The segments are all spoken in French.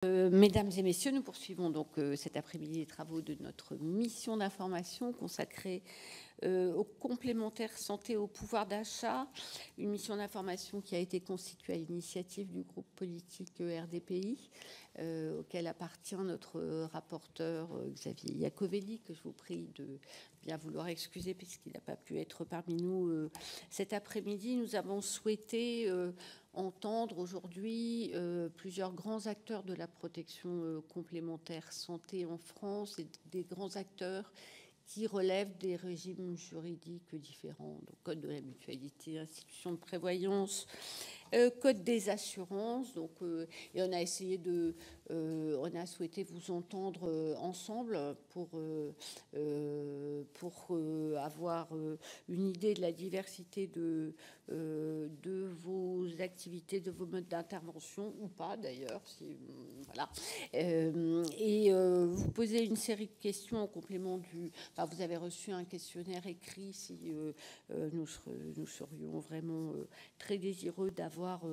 Mesdames et messieurs, nous poursuivons donc cet après-midi les travaux de notre mission d'information consacrée aux complémentaires santé au pouvoir d'achat, une mission d'information qui a été constituée à l'initiative du groupe politique RDPI, auquel appartient notre rapporteur Xavier Iacovelli, que je vous prie de bien vouloir excuser puisqu'il n'a pas pu être parmi nous cet après-midi. Nous avons souhaité entendre aujourd'hui plusieurs grands acteurs de la protection complémentaire santé en France et des grands acteurs qui relèvent des régimes juridiques différents, donc code de la mutualité, institution de prévoyance, code des assurances. Donc, et on a essayé de, on a souhaité vous entendre ensemble pour avoir une idée de la diversité de vos activités, de vos modes d'intervention ou pas d'ailleurs, si, voilà. Et vous posez une série de questions en complément du. Enfin, vous avez reçu un questionnaire écrit. Si nous serions vraiment très désireux d'avoir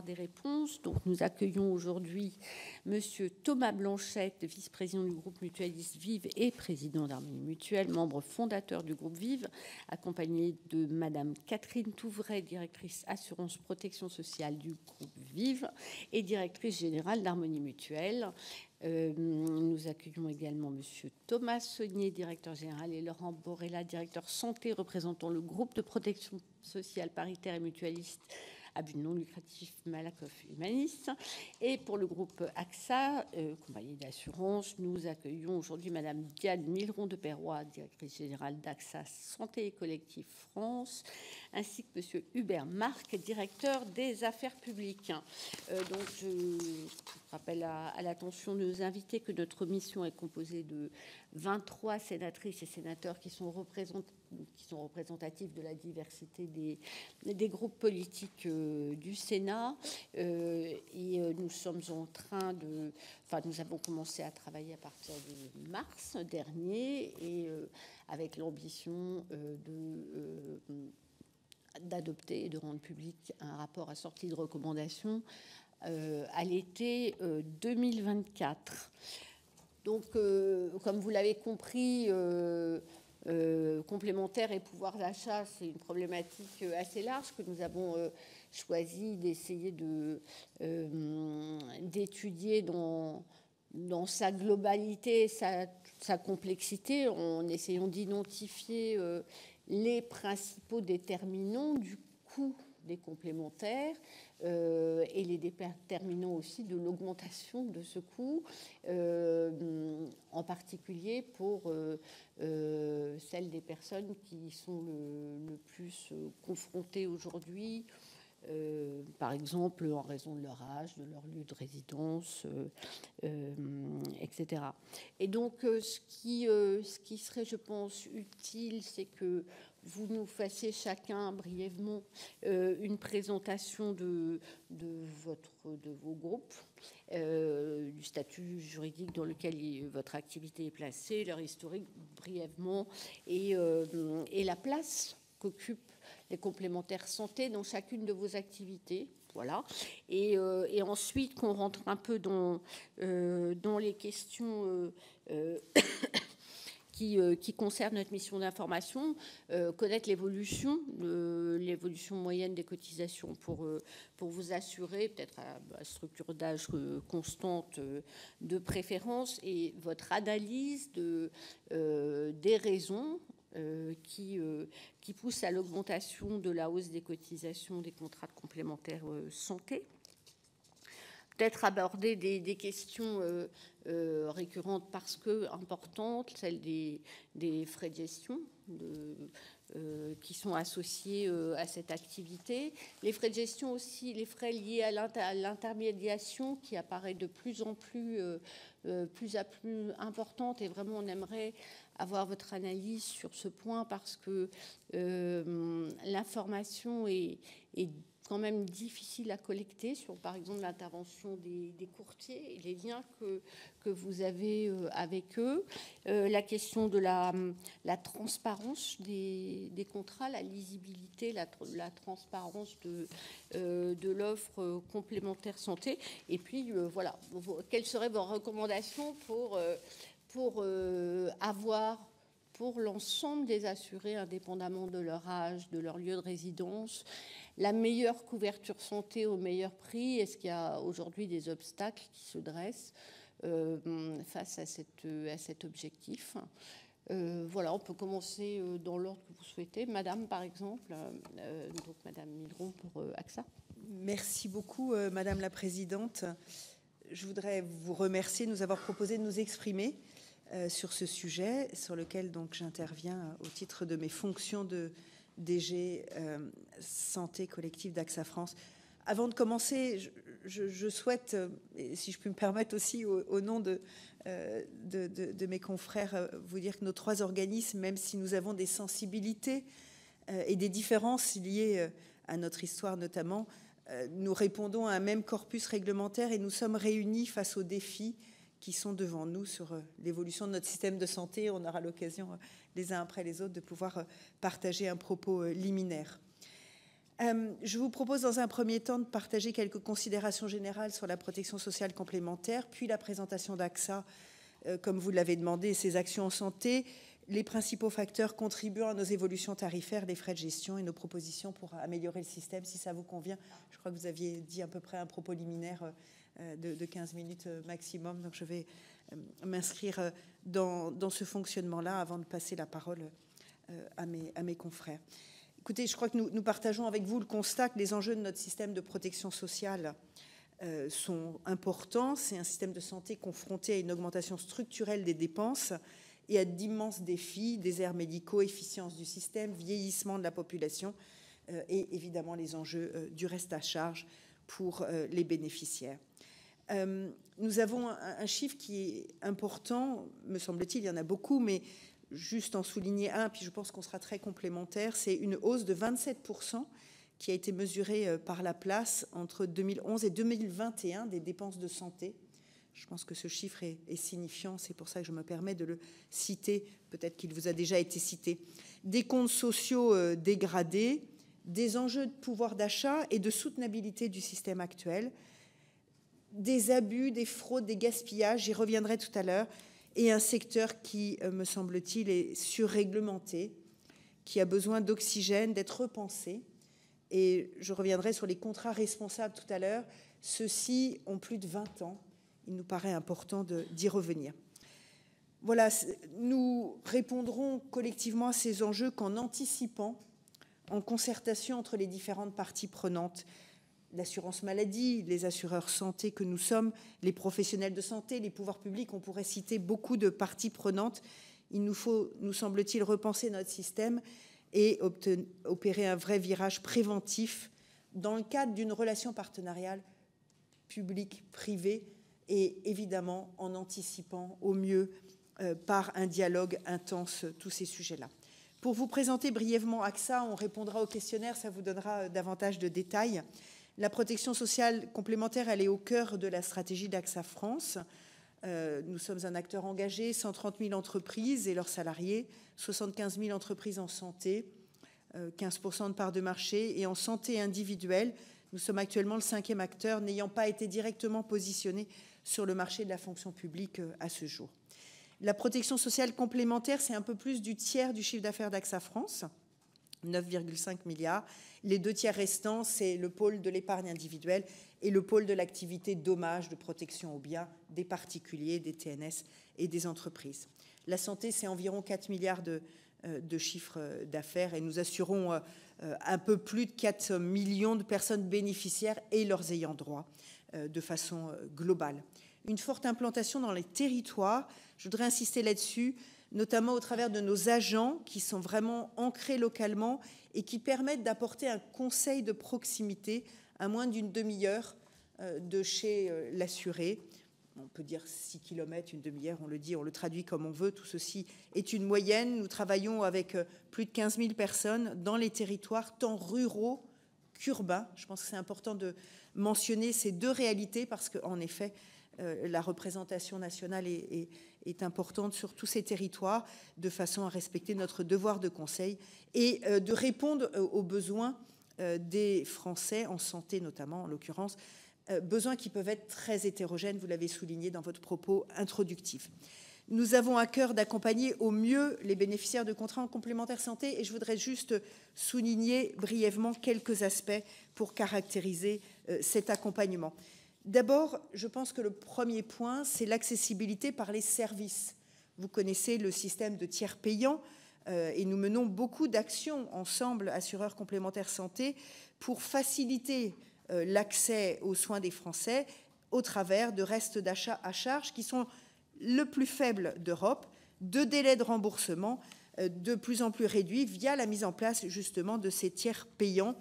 des réponses. Donc, nous accueillons aujourd'hui Monsieur Thomas Blanchette, vice-président du groupe mutualiste Vive et président d'Harmonie Mutuelle, membre fondateur du groupe Vive, accompagné de Madame Catherine Touvray, directrice assurance protection sociale du groupe Vive et directrice générale d'Harmonie Mutuelle. Nous accueillons également Monsieur Thomas Saunier, directeur général, et Laurent Borella, directeur santé, représentant le groupe de protection sociale paritaire et mutualiste à but non lucratif Malakoff Humanis. Et pour le groupe AXA, compagnie d'assurance, nous accueillons aujourd'hui Madame Diane Milron de Perrois, directrice générale d'AXA Santé et Collectif France, ainsi que Monsieur Hubert Marc, directeur des affaires publiques. Donc je rappelle à l'attention de nos invités que notre mission est composée de 23 sénatrices et sénateurs qui sont représentatifs de la diversité des groupes politiques du Sénat. Et nous sommes en train de... Enfin, nous avons commencé à travailler à partir de mars dernier et avec l'ambition d'adopter et de rendre public un rapport assorti de recommandations à l'été 2024. Donc, comme vous l'avez compris, complémentaire et pouvoir d'achat, c'est une problématique assez large que nous avons choisi d'essayer d'étudier dans sa globalité, sa complexité, en essayant d'identifier les principaux déterminants du coût des complémentaires et les déterminants aussi de l'augmentation de ce coût, en particulier pour celles des personnes qui sont le plus confrontées aujourd'hui, par exemple en raison de leur âge, de leur lieu de résidence, etc. Et donc ce qui serait, je pense, utile, c'est que vous nous fassiez chacun brièvement une présentation de vos groupes, du statut juridique dans lequel votre activité est placée, leur historique brièvement, et la place qu'occupent les complémentaires santé dans chacune de vos activités. Voilà. Et ensuite, qu'on rentre un peu dans les questions qui concerne notre mission d'information, connaître l'évolution moyenne des cotisations pour vous assurer, peut-être à structure d'âge constante de préférence, et votre analyse des raisons qui poussent à l'augmentation de la hausse des cotisations des contrats de complémentaires santé. Peut-être aborder des questions récurrentes parce que importantes, celles des frais de gestion qui sont associés à cette activité. Les frais de gestion aussi, les frais liés à l'intermédiation qui apparaît de plus en plus importante, et vraiment on aimerait avoir votre analyse sur ce point parce que l'information est quand même difficile à collecter sur, par exemple, l'intervention des courtiers et les liens que vous avez avec eux. La question de la transparence des contrats, la lisibilité, la transparence de l'offre complémentaire santé. Et puis, voilà, quelles seraient vos recommandations pour avoir, pour l'ensemble des assurés, indépendamment de leur âge, de leur lieu de résidence, la meilleure couverture santé au meilleur prix? Est-ce qu'il y a aujourd'hui des obstacles qui se dressent face à cet objectif? Voilà, on peut commencer dans l'ordre que vous souhaitez. Madame, par exemple, donc Madame Milron pour AXA. Merci beaucoup, Madame la Présidente. Je voudrais vous remercier de nous avoir proposé de nous exprimer sur ce sujet, sur lequel donc j'interviens au titre de mes fonctions de DG Santé Collective d'AXA France. Avant de commencer, je souhaite, si je puis me permettre aussi au nom de mes confrères, vous dire que nos trois organismes, même si nous avons des sensibilités et des différences liées à notre histoire notamment, nous répondons à un même corpus réglementaire et nous sommes réunis face aux défis qui sont devant nous sur l'évolution de notre système de santé. On aura l'occasion les uns après les autres de pouvoir partager un propos liminaire. Je vous propose dans un premier temps de partager quelques considérations générales sur la protection sociale complémentaire, puis la présentation d'AXA, comme vous l'avez demandé, ses actions en santé, les principaux facteurs contribuant à nos évolutions tarifaires, les frais de gestion et nos propositions pour améliorer le système, si ça vous convient. Je crois que vous aviez dit à peu près un propos liminaire de 15 minutes maximum, donc je vais m'inscrire dans ce fonctionnement-là avant de passer la parole à mes confrères. Écoutez, je crois que nous partageons avec vous le constat que les enjeux de notre système de protection sociale sont importants. C'est un système de santé confronté à une augmentation structurelle des dépenses et à d'immenses défis, déserts médicaux, efficience du système, vieillissement de la population et évidemment les enjeux du reste à charge pour les bénéficiaires. Nous avons un chiffre qui est important, me semble-t-il, il y en a beaucoup, mais juste en souligner un, puis je pense qu'on sera très complémentaires, c'est une hausse de 27% qui a été mesurée par la place entre 2011 et 2021 des dépenses de santé. Je pense que ce chiffre est signifiant, c'est pour ça que je me permets de le citer, peut-être qu'il vous a déjà été cité. Des comptes sociaux dégradés, des enjeux de pouvoir d'achat et de soutenabilité du système actuel, des abus, des fraudes, des gaspillages, j'y reviendrai tout à l'heure, et un secteur qui, me semble-t-il, est surréglementé, qui a besoin d'oxygène, d'être repensé. Et je reviendrai sur les contrats responsables tout à l'heure. Ceux-ci ont plus de 20 ans. Il nous paraît important d'y revenir. Voilà, nous répondrons collectivement à ces enjeux qu'en anticipant, en concertation entre les différentes parties prenantes, l'assurance maladie, les assureurs santé que nous sommes, les professionnels de santé, les pouvoirs publics, on pourrait citer beaucoup de parties prenantes. Il nous faut, nous semble-t-il, repenser notre système et opérer un vrai virage préventif dans le cadre d'une relation partenariale publique-privée et évidemment en anticipant au mieux par un dialogue intense tous ces sujets-là. Pour vous présenter brièvement AXA, on répondra au questionnaire, ça vous donnera davantage de détails. La protection sociale complémentaire, elle est au cœur de la stratégie d'AXA France. Nous sommes un acteur engagé, 130 000 entreprises et leurs salariés, 75 000 entreprises en santé, 15% de part de marché. Et en santé individuelle, nous sommes actuellement le 5e acteur n'ayant pas été directement positionné sur le marché de la fonction publique à ce jour. La protection sociale complémentaire, c'est un peu plus du tiers du chiffre d'affaires d'AXA France, 9,5 milliards. Les 2 tiers restants, c'est le pôle de l'épargne individuelle et le pôle de l'activité dommage de protection aux biens des particuliers, des TNS et des entreprises. La santé, c'est environ 4 milliards de chiffre d'affaires et nous assurons un peu plus de 4 millions de personnes bénéficiaires et leurs ayants droit de façon globale. Une forte implantation dans les territoires, je voudrais insister là-dessus, notamment au travers de nos agents qui sont vraiment ancrés localement et qui permettent d'apporter un conseil de proximité à moins d'une demi-heure de chez l'assuré. On peut dire 6 km, une demi-heure, on le dit, on le traduit comme on veut. Tout ceci est une moyenne. Nous travaillons avec plus de 15 000 personnes dans les territoires, tant ruraux qu'urbain. Je pense que c'est important de mentionner ces deux réalités parce qu'en effet, la représentation nationale est importante sur tous ces territoires de façon à respecter notre devoir de conseil et de répondre aux besoins des Français en santé notamment, en l'occurrence, besoins qui peuvent être très hétérogènes, vous l'avez souligné dans votre propos introductif. Nous avons à cœur d'accompagner au mieux les bénéficiaires de contrats en complémentaire santé et je voudrais juste souligner brièvement quelques aspects pour caractériser cet accompagnement. D'abord, je pense que le premier point, c'est l'accessibilité par les services. Vous connaissez le système de tiers payant et nous menons beaucoup d'actions ensemble, assureurs complémentaires santé, pour faciliter l'accès aux soins des Français au travers de restes d'achat à charge qui sont le plus faible d'Europe, de délais de remboursement de plus en plus réduits via la mise en place justement de ces tiers payants.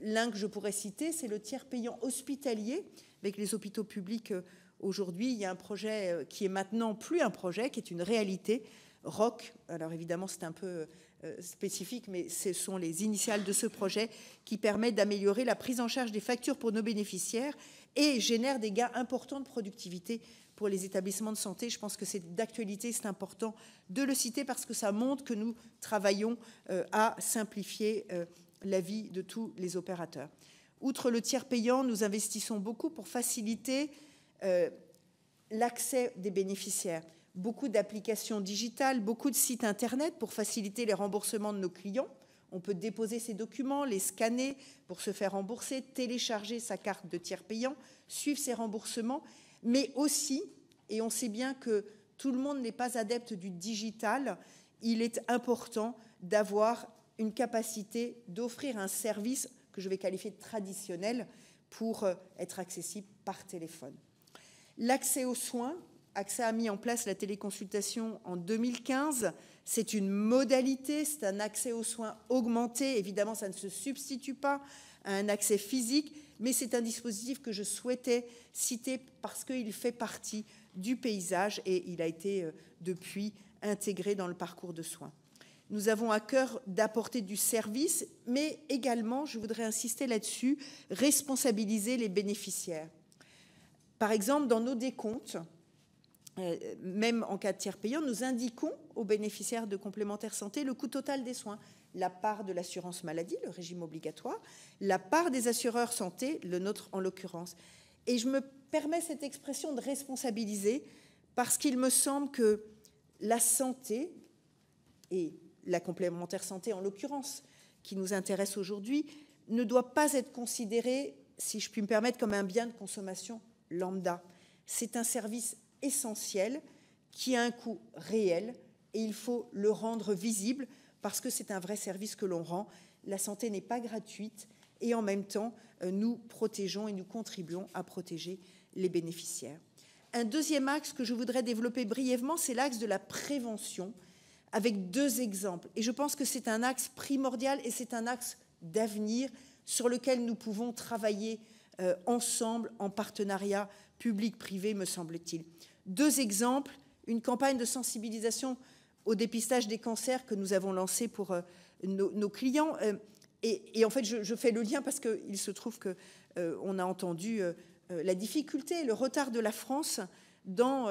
L'un que je pourrais citer, c'est le tiers payant hospitalier. Avec les hôpitaux publics aujourd'hui, il y a un projet qui est maintenant plus un projet, qui est une réalité, ROC. Alors évidemment, c'est un peu spécifique, mais ce sont les initiales de ce projet qui permettent d'améliorer la prise en charge des factures pour nos bénéficiaires et génère des gains importants de productivité pour les établissements de santé. Je pense que c'est d'actualité, c'est important de le citer parce que ça montre que nous travaillons à simplifier la vie de tous les opérateurs. Outre le tiers payant, nous investissons beaucoup pour faciliter l'accès des bénéficiaires. Beaucoup d'applications digitales, beaucoup de sites Internet pour faciliter les remboursements de nos clients. On peut déposer ses documents, les scanner pour se faire rembourser, télécharger sa carte de tiers payant, suivre ses remboursements, mais aussi, et on sait bien que tout le monde n'est pas adepte du digital, il est important d'avoir une capacité d'offrir un service que je vais qualifier de traditionnel pour être accessible par téléphone. L'accès aux soins, AXA a mis en place la téléconsultation en 2015. C'est une modalité, c'est un accès aux soins augmenté. Évidemment, ça ne se substitue pas à un accès physique, mais c'est un dispositif que je souhaitais citer parce qu'il fait partie du paysage et il a été depuis intégré dans le parcours de soins. Nous avons à cœur d'apporter du service, mais également, je voudrais insister là-dessus, responsabiliser les bénéficiaires. Par exemple, dans nos décomptes, même en cas de tiers payant, nous indiquons aux bénéficiaires de complémentaires santé le coût total des soins, la part de l'assurance maladie, le régime obligatoire, la part des assureurs santé, le nôtre en l'occurrence. Et je me permets cette expression de responsabiliser parce qu'il me semble que la santé et la complémentaire santé en l'occurrence, qui nous intéresse aujourd'hui, ne doit pas être considérée, si je puis me permettre, comme un bien de consommation lambda. C'est un service essentiel qui a un coût réel et il faut le rendre visible parce que c'est un vrai service que l'on rend. La santé n'est pas gratuite et en même temps, nous protégeons et nous contribuons à protéger les bénéficiaires. Un deuxième axe que je voudrais développer brièvement, c'est l'axe de la prévention avec deux exemples. Et je pense que c'est un axe primordial et c'est un axe d'avenir sur lequel nous pouvons travailler ensemble en partenariat public-privé, me semble-t-il. Deux exemples, une campagne de sensibilisation au dépistage des cancers que nous avons lancée pour nos clients. Et en fait, je fais le lien parce qu'il se trouve qu'on a entendu la difficulté, le retard de la France dans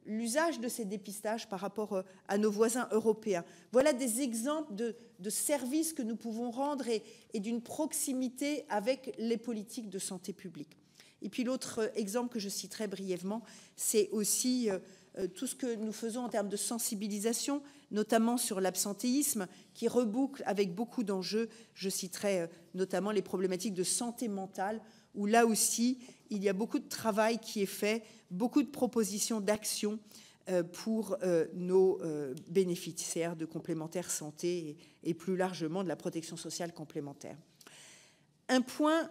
l'usage de ces dépistages par rapport à nos voisins européens. Voilà des exemples de services que nous pouvons rendre et d'une proximité avec les politiques de santé publique. Et puis l'autre exemple que je citerai brièvement, c'est aussi tout ce que nous faisons en termes de sensibilisation, notamment sur l'absentéisme, qui reboucle avec beaucoup d'enjeux. Je citerai notamment les problématiques de santé mentale, où là aussi, il y a beaucoup de travail qui est fait, beaucoup de propositions d'action pour nos bénéficiaires de complémentaires santé et plus largement de la protection sociale complémentaire. Un point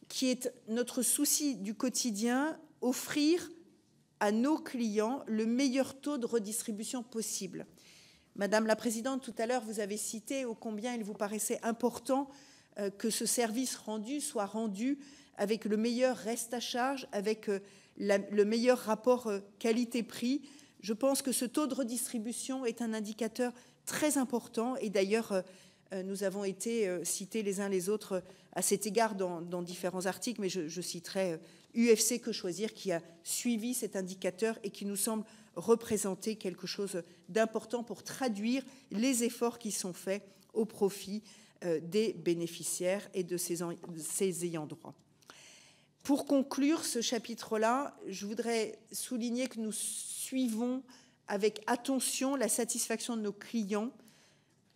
qui est notre souci du quotidien, offrir à nos clients le meilleur taux de redistribution possible. Madame la Présidente, tout à l'heure, vous avez cité ô combien il vous paraissait important que ce service rendu soit rendu avec le meilleur reste à charge, avec le meilleur rapport qualité-prix. Je pense que ce taux de redistribution est un indicateur très important et d'ailleurs, Nous avons été cités les uns les autres à cet égard dans différents articles, mais je citerai UFC Que Choisir qui a suivi cet indicateur et qui nous semble représenter quelque chose d'important pour traduire les efforts qui sont faits au profit des bénéficiaires et de ces ayants droit. Pour conclure ce chapitre-là, je voudrais souligner que nous suivons avec attention la satisfaction de nos clients.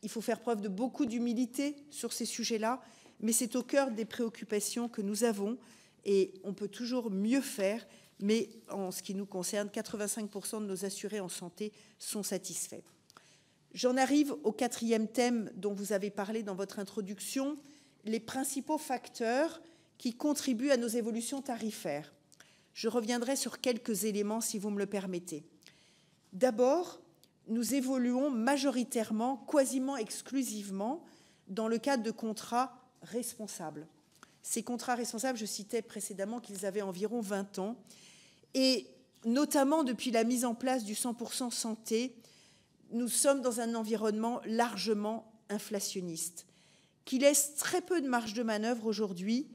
Il faut faire preuve de beaucoup d'humilité sur ces sujets-là, mais c'est au cœur des préoccupations que nous avons et on peut toujours mieux faire, mais en ce qui nous concerne, 85% de nos assurés en santé sont satisfaits. J'en arrive au 4e thème dont vous avez parlé dans votre introduction, les principaux facteurs qui contribuent à nos évolutions tarifaires. Je reviendrai sur quelques éléments si vous me le permettez. D'abord, nous évoluons majoritairement, quasiment exclusivement, dans le cadre de contrats responsables. Ces contrats responsables, je citais précédemment qu'ils avaient environ 20 ans, et notamment depuis la mise en place du 100% santé, nous sommes dans un environnement largement inflationniste, qui laisse très peu de marge de manœuvre aujourd'hui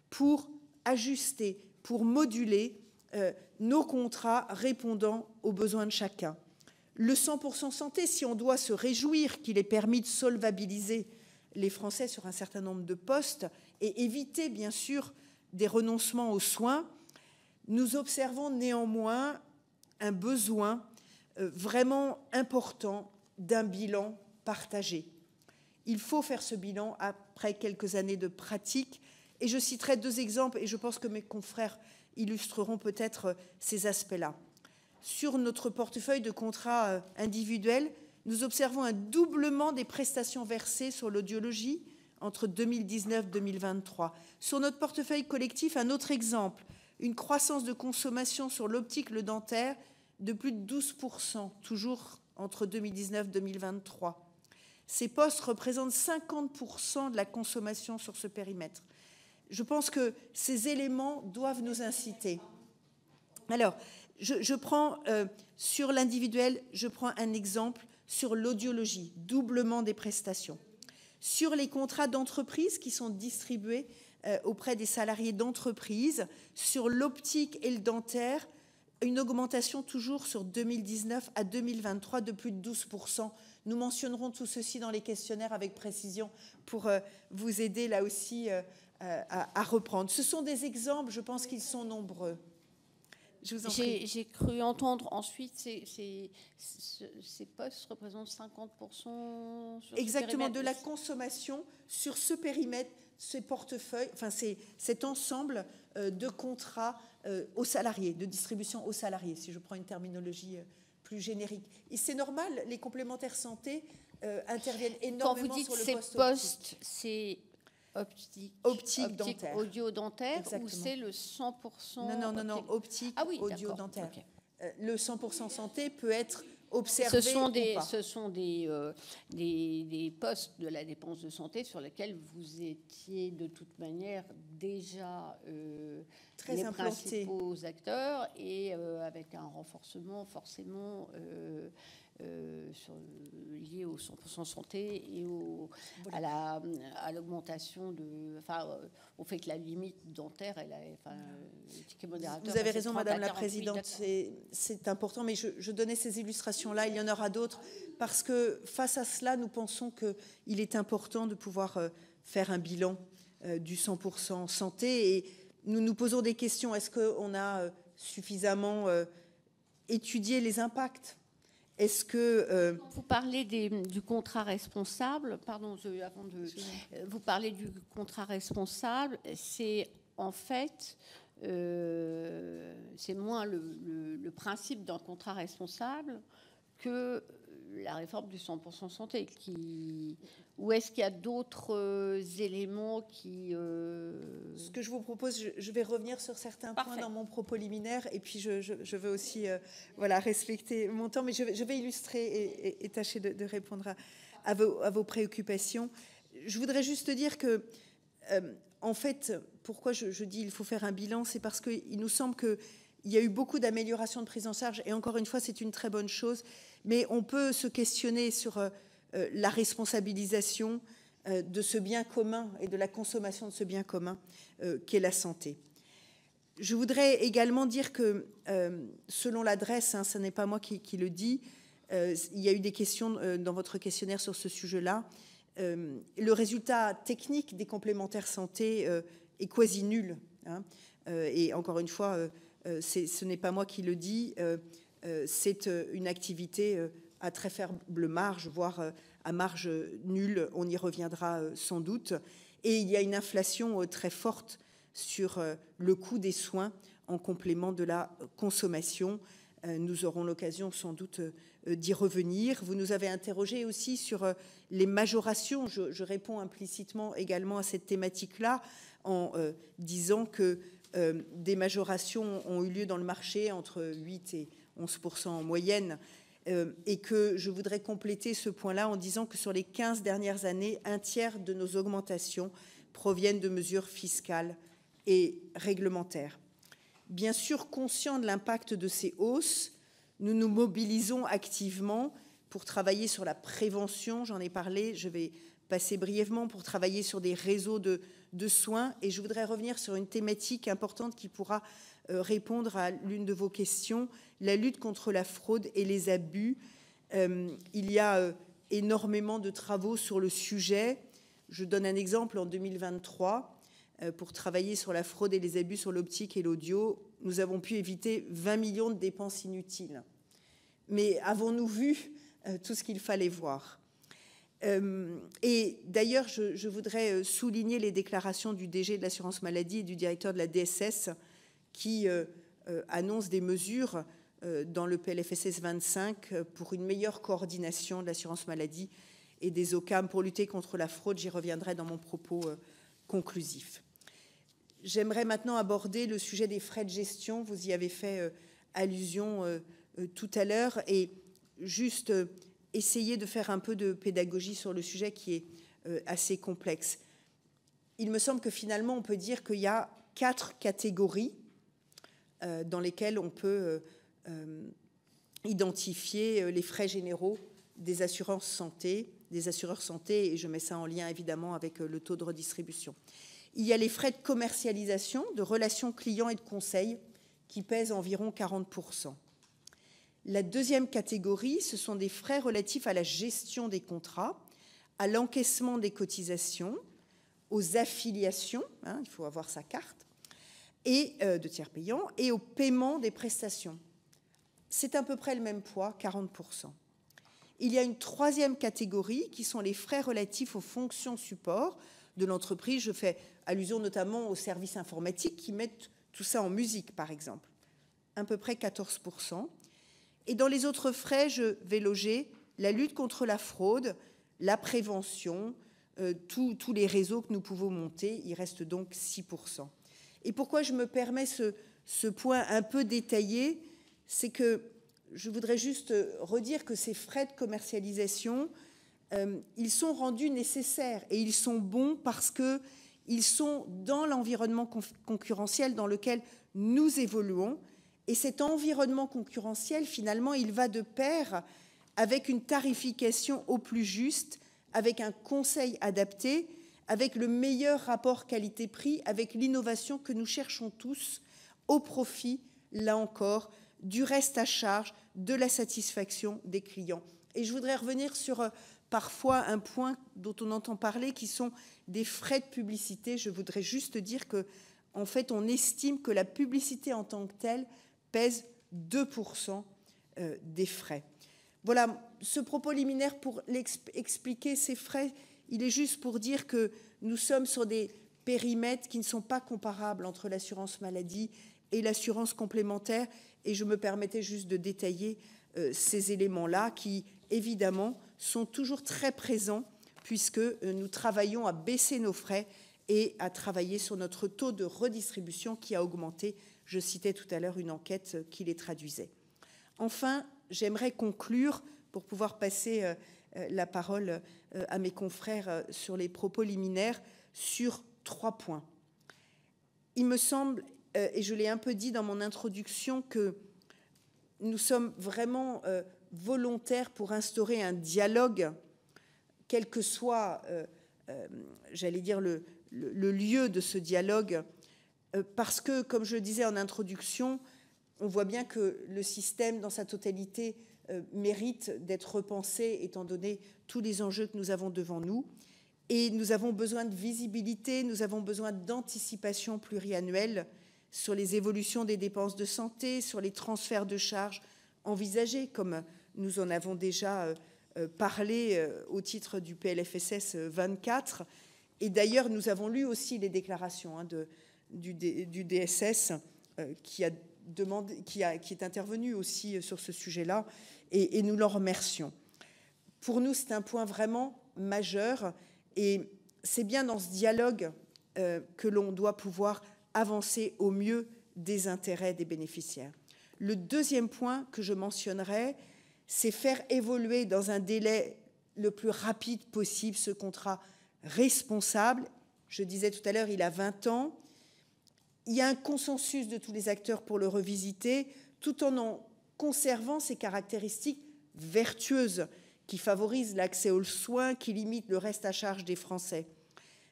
pour ajuster, pour moduler nos contrats répondant aux besoins de chacun. Le 100% santé, si on doit se réjouir qu'il ait permis de solvabiliser les Français sur un certain nombre de postes et éviter, bien sûr, des renoncements aux soins, nous observons néanmoins un besoin vraiment important d'un bilan partagé. Il faut faire ce bilan après quelques années de pratique. Et je citerai 2 exemples, et je pense que mes confrères illustreront peut-être ces aspects-là. Sur notre portefeuille de contrats individuels, nous observons un doublement des prestations versées sur l'audiologie entre 2019 et 2023. Sur notre portefeuille collectif, un autre exemple, une croissance de consommation sur l'optique, le dentaire, de plus de 12%, toujours entre 2019 et 2023. Ces postes représentent 50% de la consommation sur ce périmètre. Je pense que ces éléments doivent nous inciter. Alors, je prends sur l'individuel, je prends un exemple sur l'audiologie, doublement des prestations. Sur les contrats d'entreprise qui sont distribués auprès des salariés d'entreprise, sur l'optique et le dentaire, une augmentation toujours sur 2019 à 2023 de plus de 12%. Nous mentionnerons tout ceci dans les questionnaires avec précision pour vous aider là aussi à reprendre. Ce sont des exemples, je pense qu'ils sont nombreux. Je vous en prie. J'ai cru entendre ensuite ces postes représentent 50% sur exactement de la consommation sur ce périmètre, ces portefeuilles, enfin cet ensemble de contrats aux salariés, de distribution aux salariés, si je prends une terminologie plus générique. Et c'est normal, les complémentaires santé interviennent énormément sur le poste. Quand vous dites ces postes, c'est optique dentaire. Audio-dentaire, ou c'est le 100% Non, optique, audio-dentaire. Okay. Le 100% santé peut être observé ce sont des postes de la dépense de santé sur lesquels vous étiez de toute manière déjà très les implantés. Principaux acteurs et avec un renforcement forcément lié au 100% santé et à l'augmentation au fait que la limite dentaire, le ticket modérateur. Vous avez raison, Madame la Présidente, c'est important, mais je donnais ces illustrations-là, il y en aura d'autres, parce que face à cela, nous pensons qu'il est important de pouvoir faire un bilan du 100% santé, et nous nous posons des questions. Est-ce qu'on a suffisamment étudié les impacts ? Est-ce que vous parlez du contrat responsable, vous parlez du contrat responsable, c'est en fait c'est moins le principe d'un contrat responsable que la réforme du 100% santé, ou est-ce qu'il y a d'autres éléments qui... Ce que je vous propose, je vais revenir sur certains points dans mon propos liminaire, et puis je veux aussi respecter mon temps, mais je vais illustrer et tâcher de répondre à vos préoccupations. Je voudrais juste dire que, en fait, pourquoi je dis il faut faire un bilan, c'est parce qu'il nous semble qu'il y a eu beaucoup d'améliorations de prise en charge, et encore une fois, c'est une très bonne chose, mais on peut se questionner sur la responsabilisation, de ce bien commun et de la consommation de ce bien commun qu'est la santé. Je voudrais également dire que, selon l'adresse, ce n'est pas moi qui le dis, il y a eu des questions dans votre questionnaire sur ce sujet-là. Le résultat technique des complémentaires santé est quasi nul. Et encore une fois, ce n'est pas moi qui le dis, c'est une activité à très faible marge, voire à marge nulle, on y reviendra sans doute. Et il y a une inflation très forte sur le coût des soins en complément de la consommation. Nous aurons l'occasion sans doute d'y revenir. Vous nous avez interrogé aussi sur les majorations. Je réponds implicitement également à cette thématique-là en disant que des majorations ont eu lieu dans le marché entre 8 et 11% en moyenne, et que je voudrais compléter ce point-là en disant que sur les 15 dernières années, un tiers de nos augmentations proviennent de mesures fiscales et réglementaires. Bien sûr, conscients de l'impact de ces hausses, nous nous mobilisons activement pour travailler sur la prévention, j'en ai parlé, je vais passer brièvement, pour travailler sur des réseaux de soins, et je voudrais revenir sur une thématique importante qui pourra répondre à l'une de vos questions, la lutte contre la fraude et les abus. Il y a énormément de travaux sur le sujet. Je donne un exemple. En 2023, pour travailler sur la fraude et les abus sur l'optique et l'audio, nous avons pu éviter 20 millions de dépenses inutiles. Mais avons-nous vu tout ce qu'il fallait voir? Et d'ailleurs, je voudrais souligner les déclarations du DG de l'assurance maladie et du directeur de la DSS qui annoncent des mesures dans le PLFSS 25 pour une meilleure coordination de l'assurance maladie et des OCAM pour lutter contre la fraude. J'y reviendrai dans mon propos conclusif. J'aimerais maintenant aborder le sujet des frais de gestion. Vous y avez fait allusion tout à l'heure, et juste essayer de faire un peu de pédagogie sur le sujet qui est assez complexe. Il me semble que finalement, on peut dire qu'il y a 4 catégories dans lesquelles on peut identifier les frais généraux des assurances santé, des assureurs santé, et je mets ça en lien évidemment avec le taux de redistribution. Il y a les frais de commercialisation, de relations clients et de conseil qui pèsent environ 40%. La deuxième catégorie, ce sont des frais relatifs à la gestion des contrats, à l'encaissement des cotisations, aux affiliations, il faut avoir sa carte, et de tiers payants, et au paiement des prestations. C'est à peu près le même poids, 40%. Il y a une troisième catégorie qui sont les frais relatifs aux fonctions support de l'entreprise. Je fais allusion notamment aux services informatiques qui mettent tout ça en musique, par exemple. À peu près 14%. Et dans les autres frais, je vais loger la lutte contre la fraude, la prévention, tous les réseaux que nous pouvons monter. Il reste donc 6%. Et pourquoi je me permets ce point un peu détaillé, c'est que je voudrais juste redire que ces frais de commercialisation, ils sont rendus nécessaires et ils sont bons parce qu'ils sont dans l'environnement concurrentiel dans lequel nous évoluons. Et cet environnement concurrentiel, finalement, il va de pair avec une tarification au plus juste, avec un conseil adapté, avec le meilleur rapport qualité-prix, avec l'innovation que nous cherchons tous au profit, là encore, du reste à charge, de la satisfaction des clients. Et je voudrais revenir sur parfois un point dont on entend parler, qui sont des frais de publicité. Je voudrais juste dire que, en fait, on estime que la publicité en tant que telle pèse 2% des frais. Voilà, ce propos liminaire pour expliquer ces frais, il est juste pour dire que nous sommes sur des périmètres qui ne sont pas comparables entre l'assurance maladie et l'assurance complémentaire, et je me permettais juste de détailler ces éléments-là qui, évidemment, sont toujours très présents puisque nous travaillons à baisser nos frais et à travailler sur notre taux de redistribution qui a augmenté. Je citais tout à l'heure une enquête qui les traduisait. Enfin, j'aimerais conclure pour pouvoir passer la parole à mes confrères sur les propos liminaires sur 3 points. Il me semble, et je l'ai un peu dit dans mon introduction, que nous sommes vraiment volontaires pour instaurer un dialogue, quelle que soit j'allais dire, le lieu de ce dialogue, parce que, comme je le disais en introduction, on voit bien que le système dans sa totalité mérite d'être repensé, étant donné tous les enjeux que nous avons devant nous. Et nous avons besoin de visibilité, nous avons besoin d'anticipation pluriannuelle sur les évolutions des dépenses de santé, sur les transferts de charges envisagés, comme nous en avons déjà parlé au titre du PLFSS 24. Et d'ailleurs, nous avons lu aussi les déclarations du DSS qui est intervenu aussi sur ce sujet-là, et nous l'en remercions. Pour nous, c'est un point vraiment majeur, et c'est bien dans ce dialogue que l'on doit pouvoir avancer au mieux des intérêts des bénéficiaires. Le deuxième point que je mentionnerai, c'est faire évoluer dans un délai le plus rapide possible ce contrat responsable. Je disais tout à l'heure, il a 20 ans. Il y a un consensus de tous les acteurs pour le revisiter, tout en conservant ses caractéristiques vertueuses qui favorisent l'accès aux soins, qui limitent le reste à charge des Français.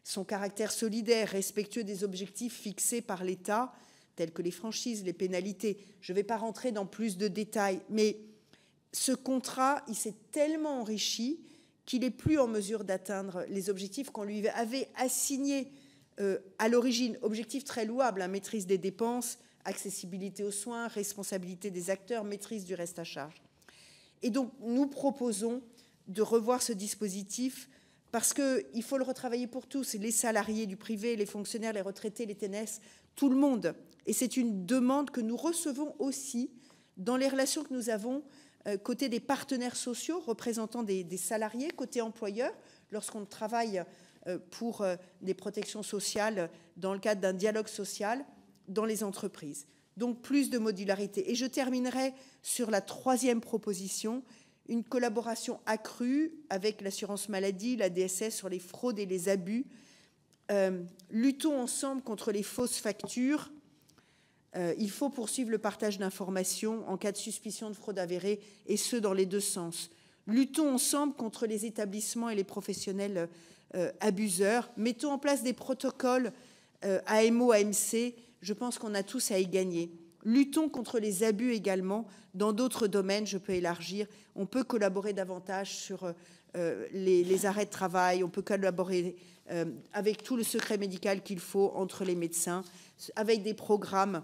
Son caractère solidaire, respectueux des objectifs fixés par l'État, tels que les franchises, les pénalités. Je ne vais pas rentrer dans plus de détails, mais ce contrat, il s'est tellement enrichi qu'il n'est plus en mesure d'atteindre les objectifs qu'on lui avait assignés à l'origine. Objectifs très louables, maîtrise des dépenses, accessibilité aux soins, responsabilité des acteurs, maîtrise du reste à charge. Et donc, nous proposons de revoir ce dispositif parce qu'il faut le retravailler pour tous, les salariés du privé, les fonctionnaires, les retraités, les TNS, tout le monde. Et c'est une demande que nous recevons aussi dans les relations que nous avons côté des partenaires sociaux, représentant des salariés, côté employeurs, lorsqu'on travaille pour des protections sociales dans le cadre d'un dialogue social dans les entreprises. Donc plus de modularité. Et je terminerai sur la troisième proposition, une collaboration accrue avec l'assurance maladie, la DSS sur les fraudes et les abus. Luttons ensemble contre les fausses factures. Il faut poursuivre le partage d'informations en cas de suspicion de fraude avérée, et ce, dans les deux sens. Luttons ensemble contre les établissements et les professionnels abuseurs. Mettons en place des protocoles AMO, AMC. Je pense qu'on a tous à y gagner. Luttons contre les abus également. Dans d'autres domaines, je peux élargir. On peut collaborer davantage sur les arrêts de travail. On peut collaborer avec tout le secret médical qu'il faut entre les médecins, avec des programmes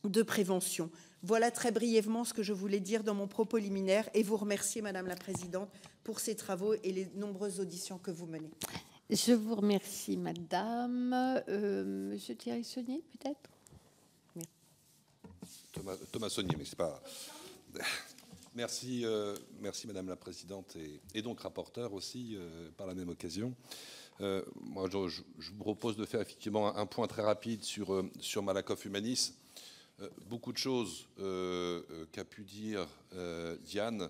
de prévention. Voilà très brièvement ce que je voulais dire dans mon propos liminaire, et vous remercier, Madame la Présidente, pour ces travaux et les nombreuses auditions que vous menez. Je vous remercie, Madame. Monsieur Thierry Saunier, peut-être? Thomas Saunier, mais c'est pas... Merci, Madame la Présidente, et donc rapporteur aussi, par la même occasion. Moi, je vous propose de faire effectivement un point très rapide sur Malakoff Humanis. Beaucoup de choses qu'a pu dire Diane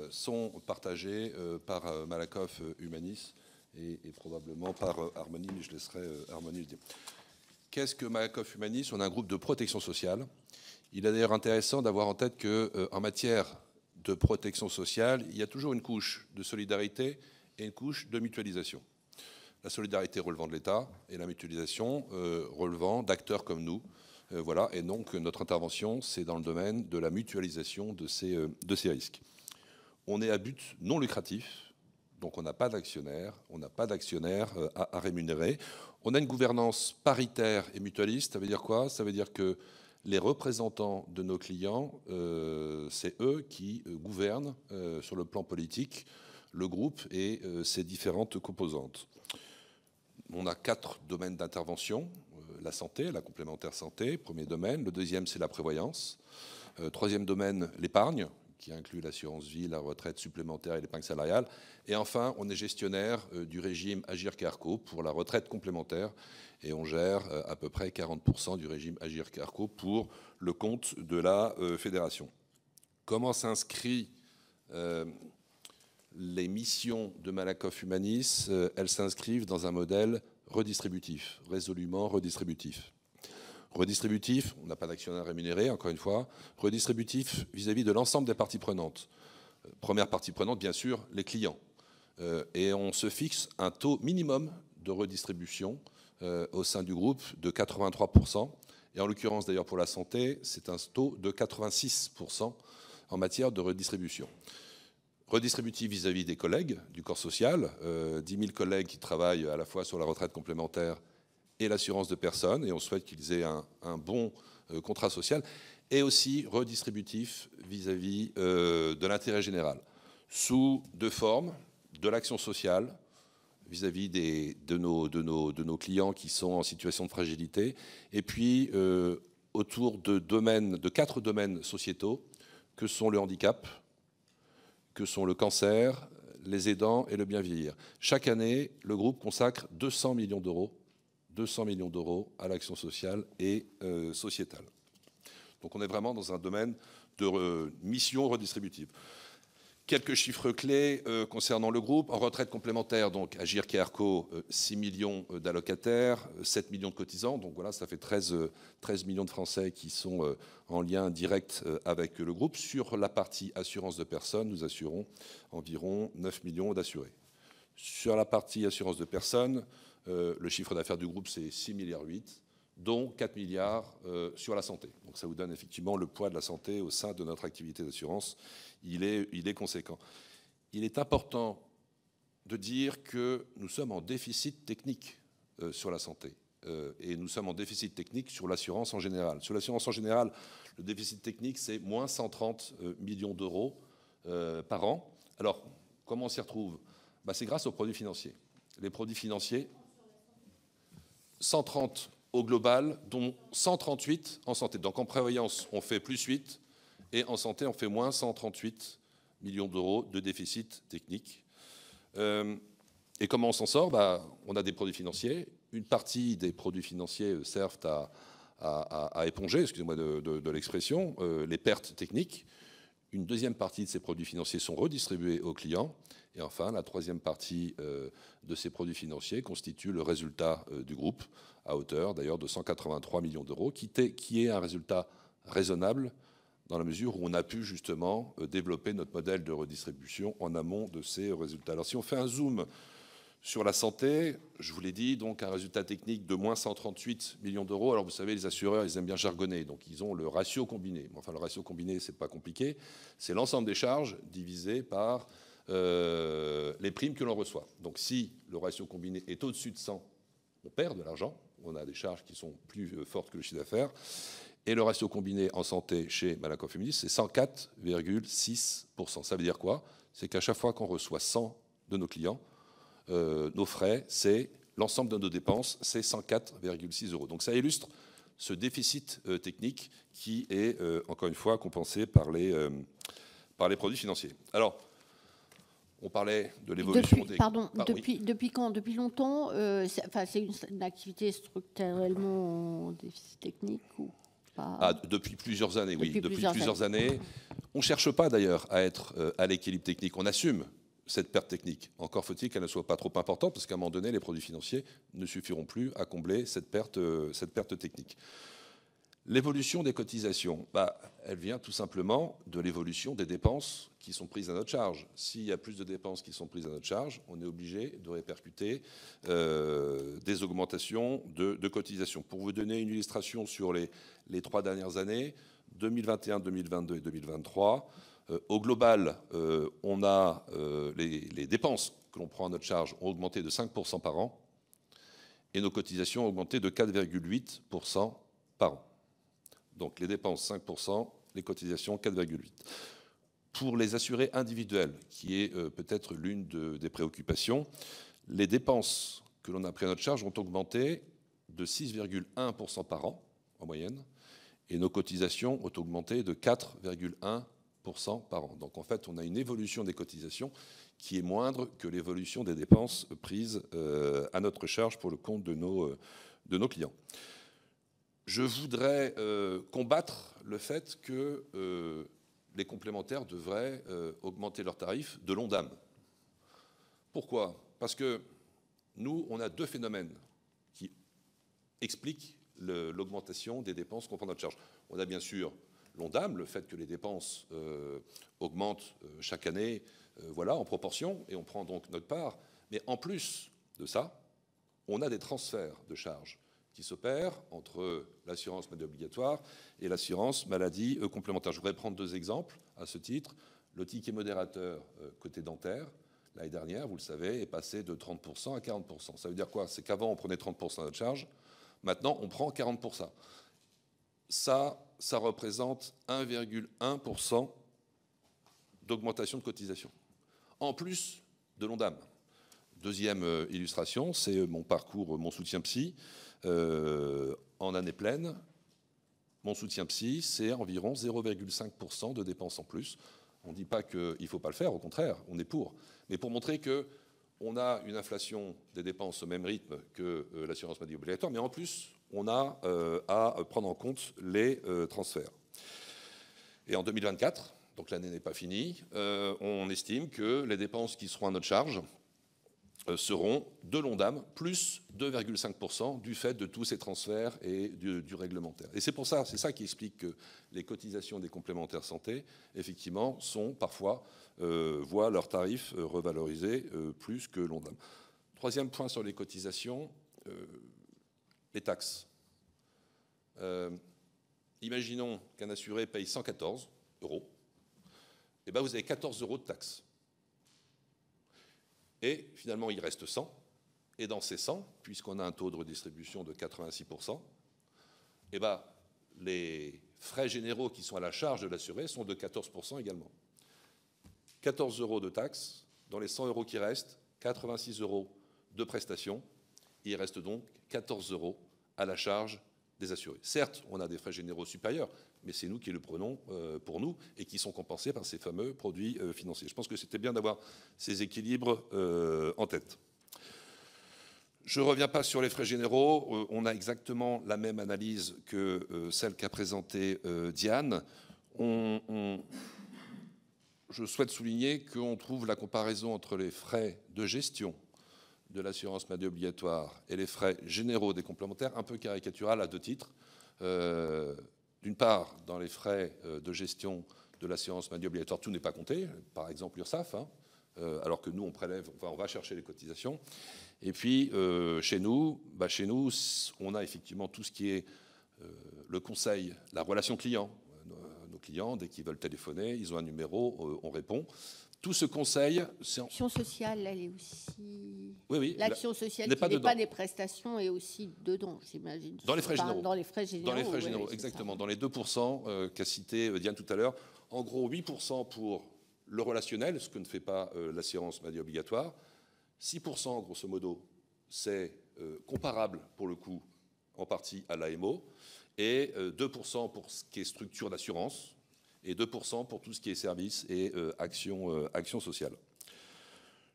sont partagées par Malakoff Humanis et probablement par Harmonie, mais je laisserai Harmonie le dire. Qu'est-ce que Malakoff Humanis? On a un groupe de protection sociale. Il est d'ailleurs intéressant d'avoir en tête qu'en matière de protection sociale, il y a toujours une couche de solidarité et une couche de mutualisation. La solidarité relevant de l'État et la mutualisation relevant d'acteurs comme nous. Voilà, et donc notre intervention, c'est dans le domaine de la mutualisation de ces risques. On est à but non lucratif, donc on n'a pas d'actionnaires, à rémunérer. On a une gouvernance paritaire et mutualiste. Ça veut dire quoi? Ça veut dire que les représentants de nos clients, c'est eux qui gouvernent sur le plan politique le groupe et ses différentes composantes. On a 4 domaines d'intervention. La santé, la complémentaire santé, premier domaine. Le deuxième, c'est la prévoyance. Troisième domaine, l'épargne, qui inclut l'assurance vie, la retraite supplémentaire et l'épargne salariale. Et enfin, on est gestionnaire du régime Agirc-Arrco pour la retraite complémentaire. Et on gère à peu près 40% du régime Agirc-Arrco pour le compte de la fédération. Comment s'inscrit les missions de Malakoff Humanis? Elles s'inscrivent dans un modèle redistributif, résolument redistributif. Redistributif, on n'a pas d'actionnaire rémunéré, encore une fois. Redistributif vis-à-vis de l'ensemble des parties prenantes. Première partie prenante, bien sûr, les clients. et on se fixe un taux minimum de redistribution au sein du groupe de 83%. Et en l'occurrence, d'ailleurs, pour la santé, c'est un taux de 86% en matière de redistribution. Redistributif vis-à-vis des collègues du corps social, 10 000 collègues qui travaillent à la fois sur la retraite complémentaire et l'assurance de personnes, et on souhaite qu'ils aient un bon contrat social, et aussi redistributif vis-à-vis de l'intérêt général, sous deux formes, de l'action sociale, vis-à-vis de nos clients qui sont en situation de fragilité, et puis autour de 4 domaines sociétaux, que sont le handicap, que sont le cancer, les aidants et le bien vieillir. Chaque année, le groupe consacre 200 millions d'euros à l'action sociale et sociétale. Donc on est vraiment dans un domaine de mission redistributive. Quelques chiffres clés concernant le groupe. En retraite complémentaire, donc Agirc et Arco, 6 millions d'allocataires, 7 millions de cotisants. Donc voilà, ça fait 13 millions de Français qui sont en lien direct avec le groupe. Sur la partie assurance de personnes, nous assurons environ 9 millions d'assurés. Sur la partie assurance de personnes, le chiffre d'affaires du groupe, c'est 6,8 milliards, dont 4 milliards sur la santé. Donc ça vous donne effectivement le poids de la santé au sein de notre activité d'assurance. Il est conséquent. Il est important de dire que nous sommes en déficit technique sur la santé. Et nous sommes en déficit technique sur l'assurance en général. Sur l'assurance en général, le déficit technique, c'est moins 130 millions d'euros par an. Alors, comment on s'y retrouve ? C'est grâce aux produits financiers. Les produits financiers, 130 au global, dont 138 en santé. Donc en prévoyance, on fait plus 8, et en santé, on fait moins 138 millions d'euros de déficit technique. Et comment on s'en sort ? On a des produits financiers. Une partie des produits financiers servent à éponger, excusez-moi de l'expression, les pertes techniques. Une deuxième partie de ces produits financiers sont redistribués aux clients. Et enfin, la troisième partie de ces produits financiers constitue le résultat du groupe, à hauteur d'ailleurs de 183 millions d'euros, qui est un résultat raisonnable dans la mesure où on a pu justement développer notre modèle de redistribution en amont de ces résultats. Alors si on fait un zoom sur la santé, je vous l'ai dit, donc un résultat technique de moins 138 millions d'euros. Alors vous savez, les assureurs, ils aiment bien jargonner, donc ils ont le ratio combiné. Enfin, le ratio combiné, c'est pas compliqué, c'est l'ensemble des charges divisé par les primes que l'on reçoit. Donc si le ratio combiné est au-dessus de 100, on perd de l'argent, on a des charges qui sont plus fortes que le chiffre d'affaires. Et le ratio combiné en santé chez Malakoff Humanis, c'est 104,6%. Ça veut dire quoi ? C'est qu'à chaque fois qu'on reçoit 100 de nos clients, nos frais, c'est l'ensemble de nos dépenses, c'est 104,6 euros. Donc ça illustre ce déficit technique qui est, encore une fois, compensé par les produits financiers. Alors, on parlait de l'évolution des... Pardon, depuis quand ? Depuis longtemps c'est une activité structurellement en déficit technique ou pas ? Depuis plusieurs années, oui. Depuis plusieurs années. On ne cherche pas d'ailleurs à être à l'équilibre technique. On assume cette perte technique. Encore faut-il qu'elle ne soit pas trop importante, parce qu'à un moment donné, les produits financiers ne suffiront plus à combler cette perte technique. L'évolution des cotisations, elle vient tout simplement de l'évolution des dépenses qui sont prises à notre charge. S'il y a plus de dépenses qui sont prises à notre charge, on est obligé de répercuter des augmentations de cotisations. Pour vous donner une illustration sur les 3 dernières années, 2021, 2022 et 2023, au global, on a les dépenses que l'on prend à notre charge ont augmenté de 5% par an et nos cotisations ont augmenté de 4,8% par an. Donc les dépenses 5%, les cotisations 4,8%. Pour les assurés individuels, qui est peut-être l'une des préoccupations, les dépenses que l'on a prises à notre charge ont augmenté de 6,1% par an en moyenne et nos cotisations ont augmenté de 4,1% par an. Donc en fait, on a une évolution des cotisations qui est moindre que l'évolution des dépenses prises à notre charge pour le compte de nos clients. Je voudrais combattre le fait que les complémentaires devraient augmenter leurs tarifs de l'Ondam. Pourquoi ? Parce que nous, on a 2 phénomènes qui expliquent l'augmentation des dépenses qu'on prend à notre charge. On a bien sûr l'Ondam, le fait que les dépenses augmentent chaque année, voilà, en proportion, et on prend donc notre part. Mais en plus de ça, on a des transferts de charges qui s'opèrent entre l'assurance maladie obligatoire et l'assurance maladie complémentaire. Je voudrais prendre 2 exemples à ce titre. Le ticket modérateur côté dentaire, l'année dernière, vous le savez, est passé de 30% à 40%. Ça veut dire quoi? C'est qu'avant, on prenait 30% de notre charge. Maintenant, on prend 40%. Ça représente 1,1% d'augmentation de cotisation, en plus de l'Ondam. Deuxième illustration, c'est mon parcours, mon soutien psy. En année pleine, mon soutien psy, c'est environ 0,5% de dépenses en plus. On ne dit pas qu'il ne faut pas le faire, au contraire, on est pour. Mais pour montrer qu'on a une inflation des dépenses au même rythme que l'assurance maladie obligatoire, mais en plus, on a à prendre en compte les transferts. Et en 2024, donc l'année n'est pas finie, on estime que les dépenses qui seront à notre charge seront de l'Ondam plus 2,5% du fait de tous ces transferts et du réglementaire. Et c'est ça qui explique que les cotisations des complémentaires santé, effectivement, sont parfois, voient leurs tarifs revalorisés plus que l'Ondam. Troisième point sur les cotisations, les taxes. Imaginons qu'un assuré paye 114 €, et bien vous avez 14 € de taxes. Et finalement, il reste 100. Et dans ces 100, puisqu'on a un taux de redistribution de 86%, eh ben, les frais généraux qui sont à la charge de l'assuré sont de 14% également. 14 € de taxes, dans les 100 € qui restent, 86 € de prestations. Il reste donc 14 € à la charge des assurés. Certes, on a des frais généraux supérieurs, mais c'est nous qui le prenons pour nous et qui sont compensés par ces fameux produits financiers. Je pense que c'était bien d'avoir ces équilibres en tête. Je ne reviens pas sur les frais généraux. On a exactement la même analyse que celle qu'a présentée Diane. Je souhaite souligner qu'on trouve la comparaison entre les frais de gestion de l'assurance maladie obligatoire et les frais généraux des complémentaires un peu caricaturale à 2 titres. D'une part, dans les frais de gestion de l'assurance maladie obligatoire, tout n'est pas compté, par exemple l'URSSAF, alors que nous, on prélève, enfin, on va chercher les cotisations. Et puis, chez nous, on a effectivement tout ce qui est le conseil, la relation client. Nos clients, dès qu'ils veulent téléphoner, ils ont un numéro, on répond. Tout ce conseil... L'action sociale, elle est aussi... Oui. L'action sociale qui n'est pas des prestations est aussi dedans, j'imagine. Dans les frais généraux. Dans les frais généraux. Dans les frais généraux, exactement. Dans les 2% qu'a cité Diane tout à l'heure. En gros, 8% pour le relationnel, ce que ne fait pas l'assurance maladie obligatoire. 6%, grosso modo, c'est comparable, pour le coup, en partie à l'AMO. Et 2% pour ce qui est structure d'assurance. Et 2% pour tout ce qui est services et action sociale.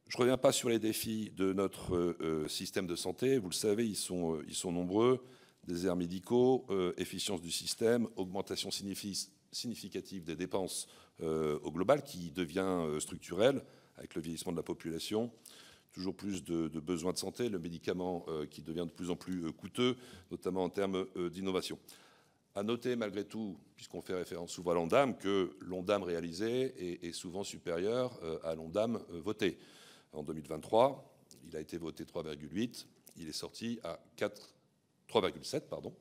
Je ne reviens pas sur les défis de notre système de santé. Vous le savez, ils sont nombreux. Déserts médicaux, efficience du système, augmentation significative des dépenses au global qui devient structurelle avec le vieillissement de la population. Toujours plus de besoins de santé, le médicament qui devient de plus en plus coûteux, notamment en termes d'innovation. À noter malgré tout, puisqu'on fait référence souvent à l'Ondam, que l'Ondam réalisé est souvent supérieur à l'Ondam voté. En 2023, il a été voté 3,8, il est sorti à 3,7, pardon,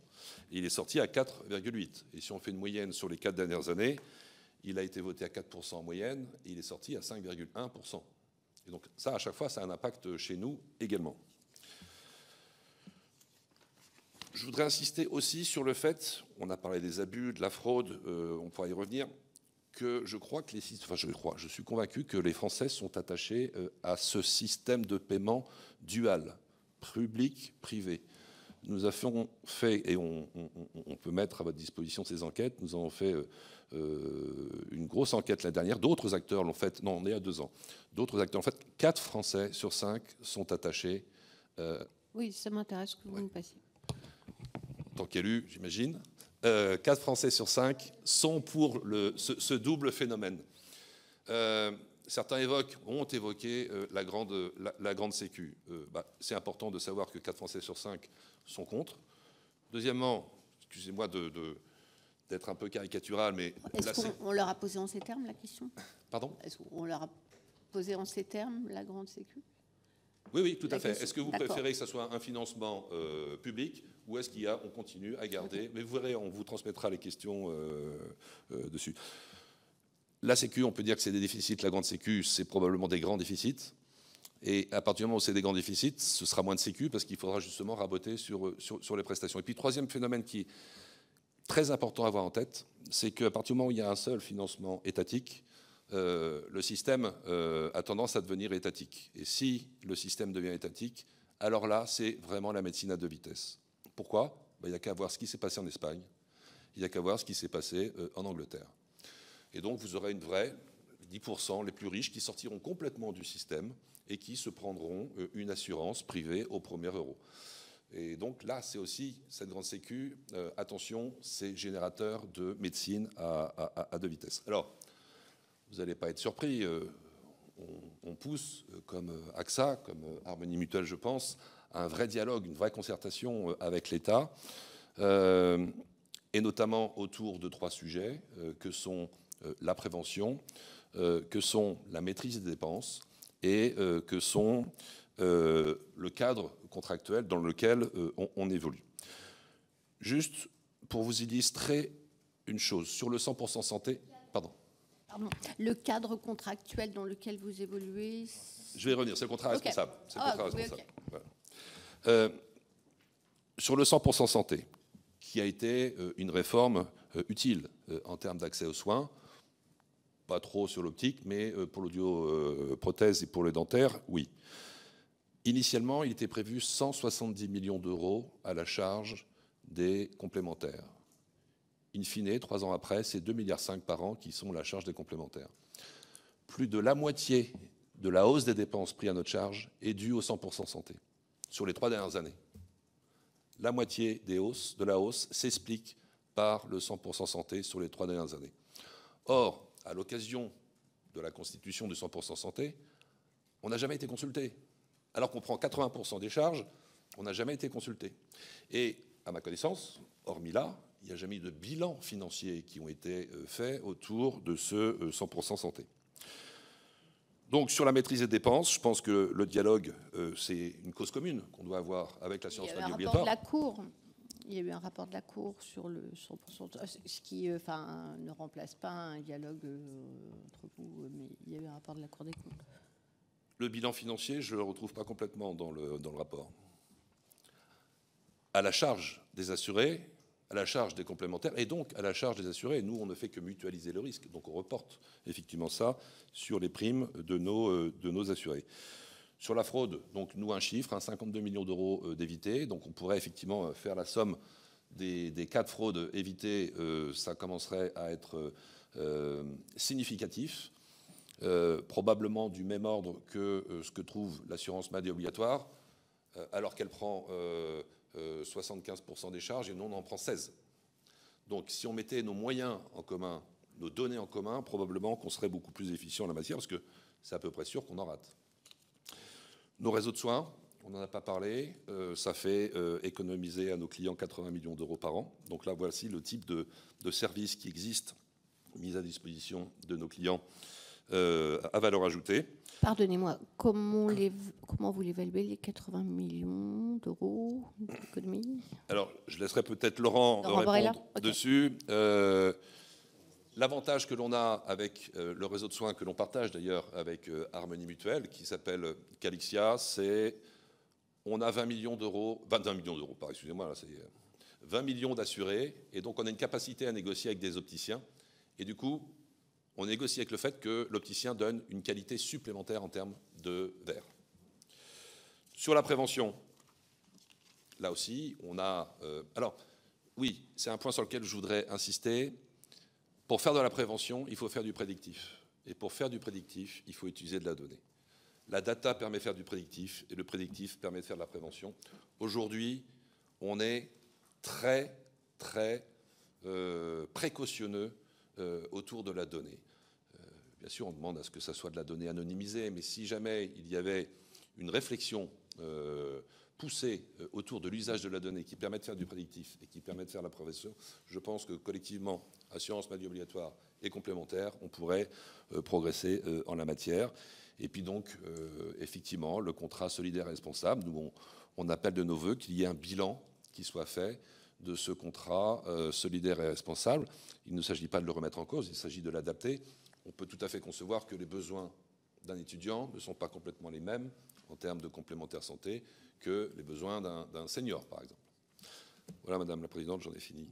et il est sorti à 4,8. Et si on fait une moyenne sur les 4 dernières années, il a été voté à 4% en moyenne, et il est sorti à 5,1%. Et donc ça, à chaque fois, ça a un impact chez nous également. Je voudrais insister aussi sur le fait, on a parlé des abus, de la fraude, on pourra y revenir, que je suis convaincu que les Français sont attachés à ce système de paiement dual, public-privé. Nous avons fait, et on peut mettre à votre disposition ces enquêtes, nous avons fait une grosse enquête l'année dernière, d'autres acteurs l'ont fait, non, on est à 2 ans, d'autres acteurs, en fait, 4 Français sur 5 sont attachés. Oui, ça m'intéresse que vous me passiez. En tant qu'élu, j'imagine, 4 Français sur 5 sont pour ce double phénomène. Certains ont évoqué la grande sécu. C'est important de savoir que 4 Français sur 5 sont contre. Deuxièmement, excusez-moi d'être un peu caricatural, mais... Est-ce qu'on leur a posé en ces termes la question? Pardon? Est-ce qu'on leur a posé en ces termes la grande sécu? Oui, tout à fait. Est-ce que vous préférez que ce soit un financement public ou est-ce qu'on continue à garder? Mais vous verrez, on vous transmettra les questions dessus. La sécu, on peut dire que c'est des déficits. La grande sécu, c'est probablement des grands déficits. Et à partir du moment où c'est des grands déficits, ce sera moins de sécu parce qu'il faudra justement raboter sur les prestations. Et puis, troisième phénomène qui est très important à avoir en tête, c'est qu'à partir du moment où il y a un seul financement étatique, le système a tendance à devenir étatique. Et si le système devient étatique, alors là, c'est vraiment la médecine à deux vitesses. Pourquoi? Il n'y a qu'à voir ce qui s'est passé en Espagne, il n'y a qu'à voir ce qui s'est passé en Angleterre. Et donc, vous aurez une vraie 10% les plus riches qui sortiront complètement du système et qui se prendront une assurance privée au premier euro. Et donc là, c'est aussi cette grande sécu, attention, c'est générateur de médecine à deux vitesses. Alors, vous n'allez pas être surpris, on pousse, comme AXA, comme Harmonie Mutuelle, je pense, à un vrai dialogue, une vraie concertation avec l'État, et notamment autour de 3 sujets, que sont la prévention, que sont la maîtrise des dépenses et que sont le cadre contractuel dans lequel on évolue. Juste pour vous illustrer une chose, sur le 100% santé, pardon. Le cadre contractuel dans lequel vous évoluez. Je vais y revenir, c'est le contrat responsable. C'est le contrat responsable. Okay. Voilà. Sur le 100% santé, qui a été une réforme utile en termes d'accès aux soins, pas trop sur l'optique, mais pour l'audioprothèse et pour le dentaire, oui. Initialement, il était prévu 170 millions d'euros à la charge des complémentaires. In fine, 3 ans après, c'est 2,5 milliards par an qui sont la charge des complémentaires. Plus de la moitié de la hausse des dépenses prises à notre charge est due au 100% santé sur les 3 dernières années. La moitié de la hausse s'explique par le 100% santé sur les 3 dernières années. Or, à l'occasion de la constitution du 100% santé, on n'a jamais été consulté. Alors qu'on prend 80% des charges, on n'a jamais été consulté. Et à ma connaissance, hormis là, il n'y a jamais eu de bilan financier qui ont été faits autour de ce 100% santé. Donc sur la maîtrise des dépenses, je pense que le dialogue, c'est une cause commune qu'on doit avoir avec l'assurance maladie obligatoire. Il y a eu un rapport de la Cour sur le 100%, ce qui ne remplace pas un dialogue entre vous, mais il y a eu un rapport de la Cour des comptes. Le bilan financier, je ne le retrouve pas complètement dans le rapport. À la charge des assurés, à la charge des complémentaires et donc à la charge des assurés. Nous, on ne fait que mutualiser le risque. Donc on reporte effectivement ça sur les primes de nos assurés. Sur la fraude, donc nous, un chiffre, 52 millions d'euros d'évités. Donc on pourrait effectivement faire la somme des cas de fraude évités. Ça commencerait à être significatif. Probablement du même ordre que ce que trouve l'assurance maladie obligatoire, alors qu'elle prend 75% des charges et nous on en prend 16. Donc si on mettait nos moyens en commun, nos données en commun, probablement qu'on serait beaucoup plus efficient en la matière, parce que c'est à peu près sûr qu'on en rate. Nos réseaux de soins, on n'en a pas parlé, ça fait économiser à nos clients 80 millions d'euros par an. Donc là, voici le type de services qui existent, mis à disposition de nos clients à valeur ajoutée. Pardonnez-moi, comment vous l'évaluez, les 80 millions d'euros d'économie? Alors, je laisserai peut-être Laurent répondre dessus. L'avantage que l'on a avec le réseau de soins que l'on partage d'ailleurs avec Harmonie Mutuelle, qui s'appelle Calixia, c'est on a 20 millions d'euros, excusez-moi, c'est 20 millions d'assurés, et donc on a une capacité à négocier avec des opticiens, et du coup, on négocie avec le fait que l'opticien donne une qualité supplémentaire en termes de verre. Sur la prévention, là aussi, on a... alors, oui, c'est un point sur lequel je voudrais insister. Pour faire de la prévention, il faut faire du prédictif. Et pour faire du prédictif, il faut utiliser de la donnée. La data permet de faire du prédictif, et le prédictif permet de faire de la prévention. Aujourd'hui, on est très, très précautionneux autour de la donnée. Bien sûr, on demande à ce que ça soit de la donnée anonymisée, mais si jamais il y avait une réflexion poussé autour de l'usage de la donnée qui permet de faire du prédictif et qui permet de faire la prévention, je pense que collectivement, assurance maladie obligatoire et complémentaire, on pourrait progresser en la matière. Et puis donc, effectivement, le contrat solidaire et responsable, nous, on appelle de nos voeux qu'il y ait un bilan qui soit fait de ce contrat solidaire et responsable. Il ne s'agit pas de le remettre en cause, il s'agit de l'adapter. On peut tout à fait concevoir que les besoins d'un étudiant ne sont pas complètement les mêmes en termes de complémentaire santé que les besoins d'un senior, par exemple. Voilà, Madame la Présidente, j'en ai fini.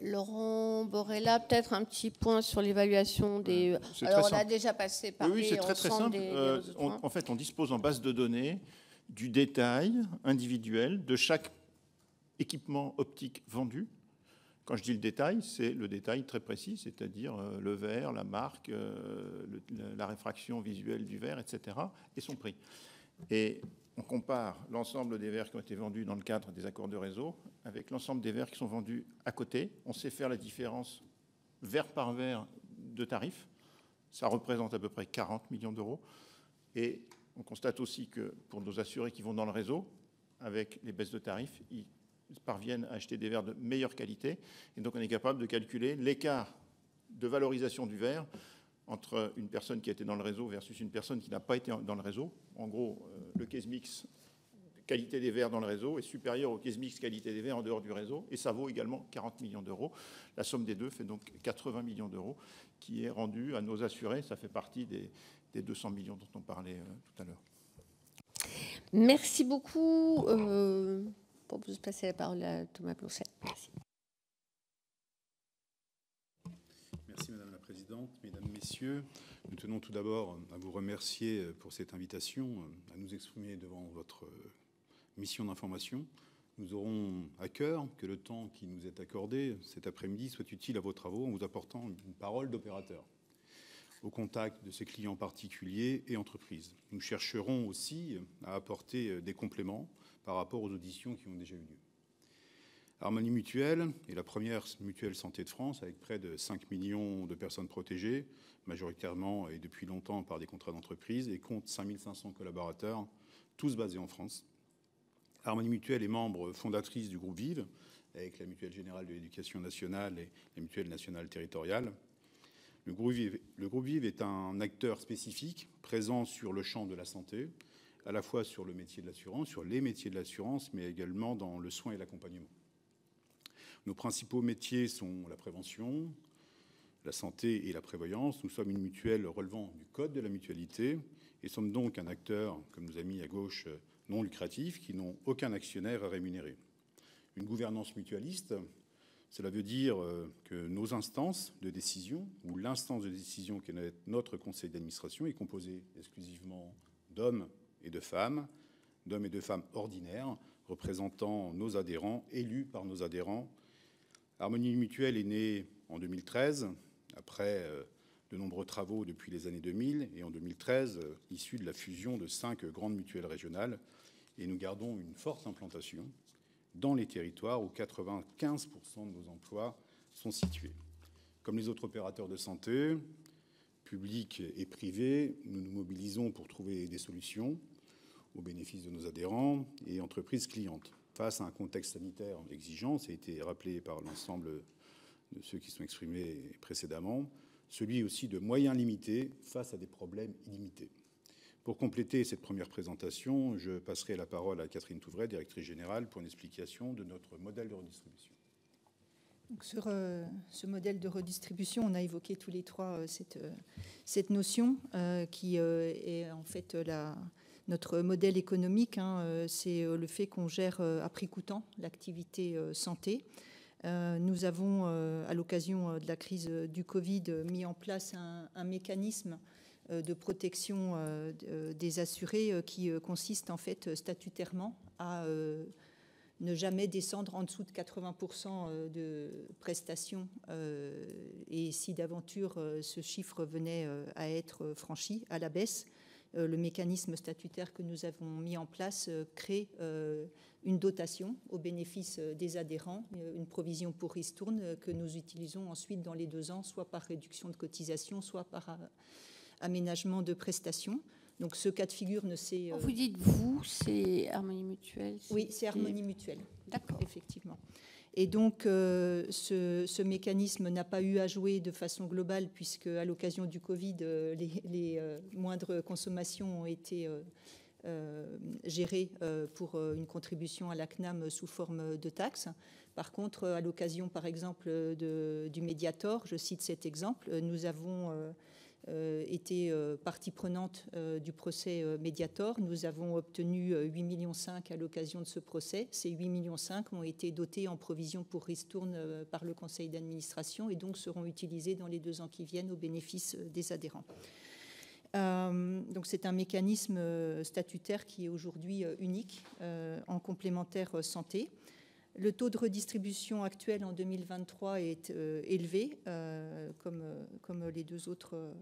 Laurent Borella, peut-être un petit point sur l'évaluation des... Alors, on a déjà passé par oui, c'est très simple. En fait, on dispose en base de données du détail individuel de chaque équipement optique vendu. Quand je dis le détail, c'est le détail très précis, c'est-à-dire le verre, la marque, la réfraction visuelle du verre, etc., et son prix. Et on compare l'ensemble des verres qui ont été vendus dans le cadre des accords de réseau avec l'ensemble des verres qui sont vendus à côté. On sait faire la différence verre par verre de tarifs. Ça représente à peu près 40 millions d'euros. Et on constate aussi que pour nos assurés qui vont dans le réseau, avec les baisses de tarifs, ils parviennent à acheter des verres de meilleure qualité. Et donc on est capable de calculer l'écart de valorisation du verre entre une personne qui a été dans le réseau versus une personne qui n'a pas été dans le réseau. En gros, le case mix qualité des verres dans le réseau est supérieur au case mix qualité des verres en dehors du réseau, et ça vaut également 40 millions d'euros. La somme des deux fait donc 80 millions d'euros qui est rendue à nos assurés. Ça fait partie des 200 millions dont on parlait tout à l'heure. Merci beaucoup. Pour vous passer la parole à Thomas Blanchet. Merci. Merci Madame la Présidente, Mesdames, Messieurs. Nous tenons tout d'abord à vous remercier pour cette invitation à nous exprimer devant votre mission d'information. Nous aurons à cœur que le temps qui nous est accordé cet après-midi soit utile à vos travaux en vous apportant une parole d'opérateur au contact de ces clients particuliers et entreprises. Nous chercherons aussi à apporter des compléments par rapport aux auditions qui ont déjà eu lieu. Harmonie Mutuelle est la première mutuelle santé de France avec près de 5 millions de personnes protégées, majoritairement et depuis longtemps par des contrats d'entreprise, et compte 5500 collaborateurs, tous basés en France. Harmonie Mutuelle est membre fondatrice du groupe Vive, avec la Mutuelle Générale de l'Éducation nationale et la Mutuelle nationale territoriale. Le groupe Vive est un acteur spécifique, présent sur le champ de la santé, à la fois sur le métier de l'assurance, sur les métiers de l'assurance, mais également dans le soin et l'accompagnement. Nos principaux métiers sont la prévention, la santé et la prévoyance. Nous sommes une mutuelle relevant du code de la mutualité et sommes donc un acteur, comme nous a mis à gauche, non lucratif, qui n'ont aucun actionnaire à rémunérer. Une gouvernance mutualiste, cela veut dire que nos instances de décision, ou l'instance de décision qui est notre conseil d'administration, est composée exclusivement d'hommes et de femmes ordinaires, représentant nos adhérents, élus par nos adhérents. Harmonie Mutuelle est née en 2013, après de nombreux travaux depuis les années 2000, et en 2013, issue de la fusion de 5 grandes mutuelles régionales, et nous gardons une forte implantation dans les territoires où 95% de nos emplois sont situés. Comme les autres opérateurs de santé, publics et privés, nous nous mobilisons pour trouver des solutions au bénéfice de nos adhérents et entreprises clientes. Face à un contexte sanitaire exigeant, ça a été rappelé par l'ensemble de ceux qui sont exprimés précédemment, celui aussi de moyens limités face à des problèmes illimités. Pour compléter cette première présentation, je passerai la parole à Catherine Touvret, directrice générale, pour une explication de notre modèle de redistribution. Donc sur ce modèle de redistribution, on a évoqué tous les trois cette notion qui est en fait notre modèle économique. C'est le fait qu'on gère à prix coûtant l'activité santé. Nous avons, à l'occasion de la crise du Covid, mis en place un mécanisme de protection des assurés qui consiste en fait statutairement à ne jamais descendre en dessous de 80% de prestations et si d'aventure ce chiffre venait à être franchi à la baisse, le mécanisme statutaire que nous avons mis en place crée une dotation au bénéfice des adhérents, une provision pour ristourne que nous utilisons ensuite dans les 2 ans, soit par réduction de cotisation, soit par aménagement de prestations. Donc ce cas de figure ne s'est... Vous dites vous, c'est Harmonie Mutuelle? Oui, c'est Harmonie Mutuelle. D'accord. Effectivement. Et donc, ce mécanisme n'a pas eu à jouer de façon globale, puisque à l'occasion du Covid, les moindres consommations ont été gérées pour une contribution à la CNAM sous forme de taxes. Par contre, à l'occasion, par exemple, du Mediator, je cite cet exemple, nous avons été partie prenante du procès Mediator. Nous avons obtenu 8,5 millions à l'occasion de ce procès. Ces 8,5 millions ont été dotés en provision pour ristourne par le conseil d'administration et donc seront utilisés dans les 2 ans qui viennent au bénéfice des adhérents. Donc c'est un mécanisme statutaire qui est aujourd'hui unique en complémentaire santé. Le taux de redistribution actuel en 2023 est élevé, comme les 2 autres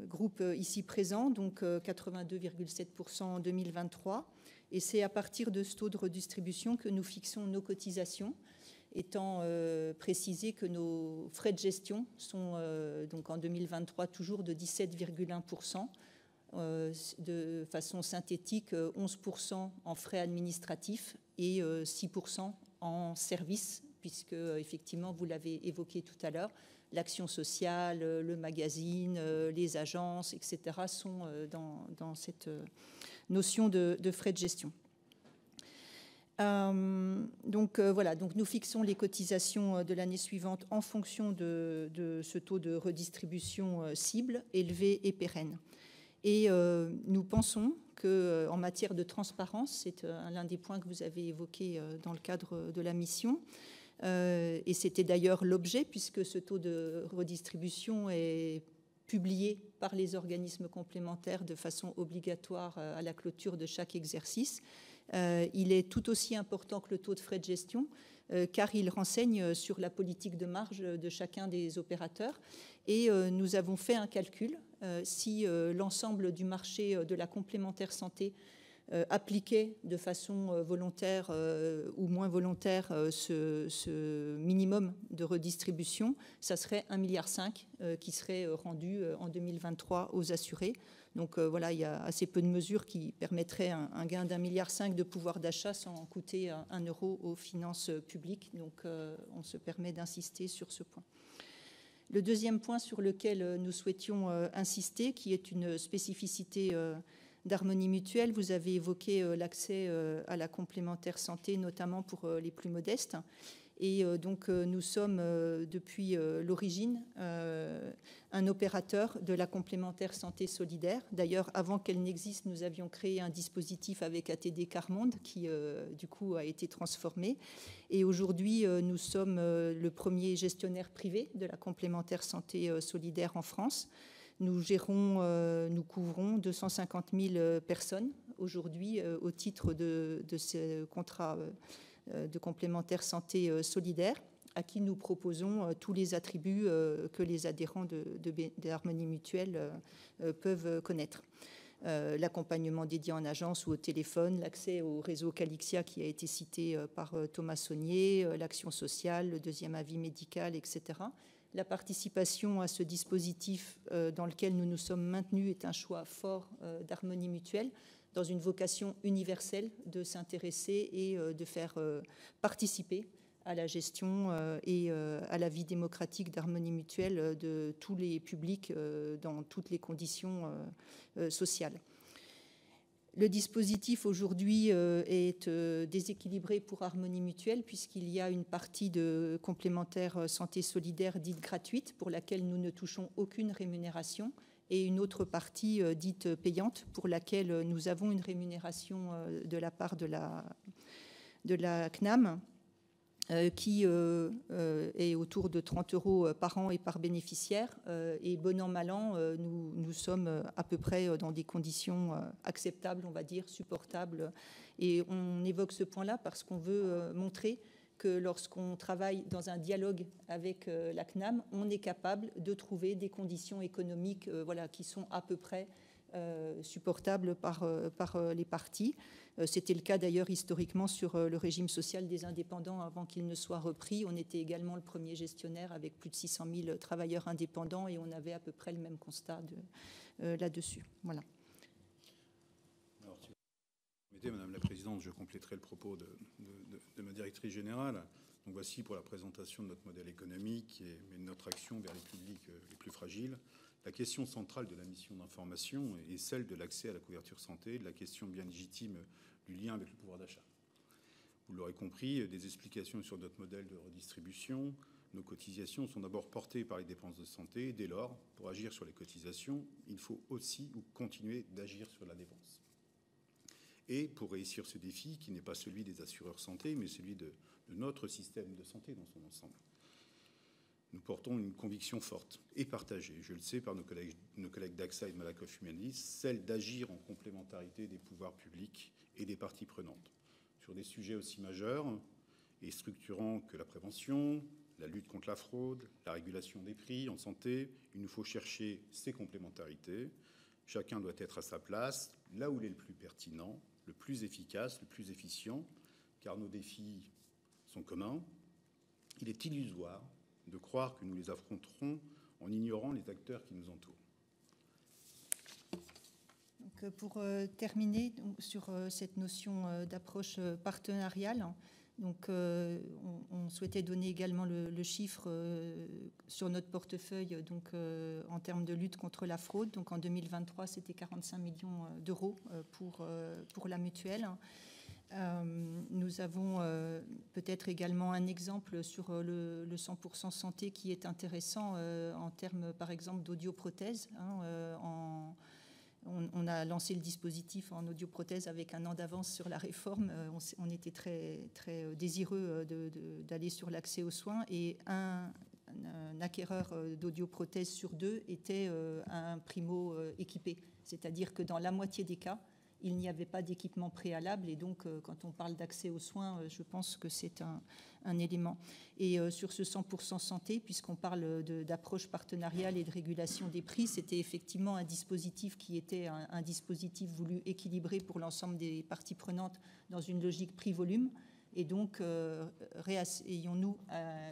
groupes ici présents, donc 82,7% en 2023. Et c'est à partir de ce taux de redistribution que nous fixons nos cotisations, étant précisé que nos frais de gestion sont donc en 2023 toujours de 17,1%. De façon synthétique, 11% en frais administratifs et 6% en services, puisque effectivement, vous l'avez évoqué tout à l'heure, l'action sociale, le magazine, les agences, etc. sont dans cette notion de frais de gestion. Donc voilà, donc nous fixons les cotisations de l'année suivante en fonction de ce taux de redistribution cible, élevé et pérenne. Et nous pensons qu'en matière de transparence, c'est l'un des points que vous avez évoqué dans le cadre de la mission, et c'était d'ailleurs l'objet, puisque ce taux de redistribution est publié par les organismes complémentaires de façon obligatoire à la clôture de chaque exercice. Il est tout aussi important que le taux de frais de gestion, car il renseigne sur la politique de marge de chacun des opérateurs. Et nous avons fait un calcul. Si l'ensemble du marché de la complémentaire santé appliquait de façon volontaire ou moins volontaire ce minimum de redistribution, ça serait 1,5 milliard qui serait rendu en 2023 aux assurés. Donc voilà, il y a assez peu de mesures qui permettraient un gain d'1,5 milliard de pouvoir d'achat sans coûter 1 euro aux finances publiques. Donc on se permet d'insister sur ce point. Le deuxième point sur lequel nous souhaitions insister, qui est une spécificité d'Harmonie Mutuelle, vous avez évoqué l'accès à la complémentaire santé, notamment pour les plus modestes. Et donc nous sommes depuis l'origine un opérateur de la complémentaire santé solidaire. D'ailleurs, avant qu'elle n'existe, nous avions créé un dispositif avec ATD Carmonde qui du coup a été transformé. Et aujourd'hui, nous sommes le premier gestionnaire privé de la complémentaire santé solidaire en France. Nous couvrons 250 000 personnes aujourd'hui au titre de ce contrat de complémentaire santé solidaire, à qui nous proposons tous les attributs que les adhérents d'Harmonie Mutuelle peuvent connaître. L'accompagnement dédié en agence ou au téléphone, l'accès au réseau Calixia qui a été cité par Thomas Saunier, l'action sociale, le deuxième avis médical, etc. La participation à ce dispositif dans lequel nous nous sommes maintenus est un choix fort d'Harmonie Mutuelle, dans une vocation universelle de s'intéresser et de faire participer à la gestion et à la vie démocratique d'Harmonie Mutuelle de tous les publics dans toutes les conditions sociales. Le dispositif aujourd'hui est déséquilibré pour Harmonie Mutuelle puisqu'il y a une partie de complémentaire santé solidaire dite gratuite pour laquelle nous ne touchons aucune rémunération et une autre partie dite payante pour laquelle nous avons une rémunération de la part de la CNAM qui est autour de 30 € par an et par bénéficiaire. Et bon an, mal an, nous sommes à peu près dans des conditions acceptables, on va dire, supportables. Et on évoque ce point-là parce qu'on veut montrer que lorsqu'on travaille dans un dialogue avec la CNAM, on est capable de trouver des conditions économiques qui sont à peu près supportable par les partis. C'était le cas d'ailleurs historiquement sur le régime social des indépendants avant qu'il ne soit repris. On était également le premier gestionnaire avec plus de 600 000 travailleurs indépendants et on avait à peu près le même constat là-dessus. Voilà. Alors, si vous permettez, Madame la Présidente, je compléterai le propos de ma directrice générale. Donc voici pour la présentation de notre modèle économique et de notre action vers les publics les plus fragiles. La question centrale de la mission d'information est celle de l'accès à la couverture santé, de la question bien légitime du lien avec le pouvoir d'achat. Vous l'aurez compris, des explications sur notre modèle de redistribution. Nos cotisations sont d'abord portées par les dépenses de santé. Dès lors, pour agir sur les cotisations, il faut aussi continuer d'agir sur la dépense. Et pour réussir ce défi, qui n'est pas celui des assureurs santé, mais celui de notre système de santé dans son ensemble, nous portons une conviction forte et partagée, je le sais, par nos collègues d'AXA et de Malakoff Humanis, celle d'agir en complémentarité des pouvoirs publics et des parties prenantes sur des sujets aussi majeurs et structurants que la prévention, la lutte contre la fraude, la régulation des prix en santé. Il nous faut chercher ces complémentarités. Chacun doit être à sa place, là où il est le plus pertinent, le plus efficace, le plus efficient, car nos défis sont communs. Il est illusoire de croire que nous les affronterons en ignorant les acteurs qui nous entourent. Donc, pour terminer sur cette notion d'approche partenariale, donc, on souhaitait donner également le chiffre sur notre portefeuille donc, en termes de lutte contre la fraude. Donc, en 2023, c'était 45 millions d'euros pour la mutuelle. Nous avons peut-être également un exemple sur le 100% santé qui est intéressant en termes, par exemple, d'audioprothèse. On a lancé le dispositif en audioprothèse avec un an d'avance sur la réforme. On était très, très désireux d'aller sur l'accès aux soins et un acquéreur d'audioprothèse sur 2 était un primo équipé. C'est-à-dire que dans la moitié des cas, il n'y avait pas d'équipement préalable et donc quand on parle d'accès aux soins, je pense que c'est un élément. Et sur ce 100% santé, puisqu'on parle d'approche partenariale et de régulation des prix, c'était effectivement un dispositif qui était un dispositif voulu équilibré pour l'ensemble des parties prenantes dans une logique prix-volume. Et donc, réasseyons-nous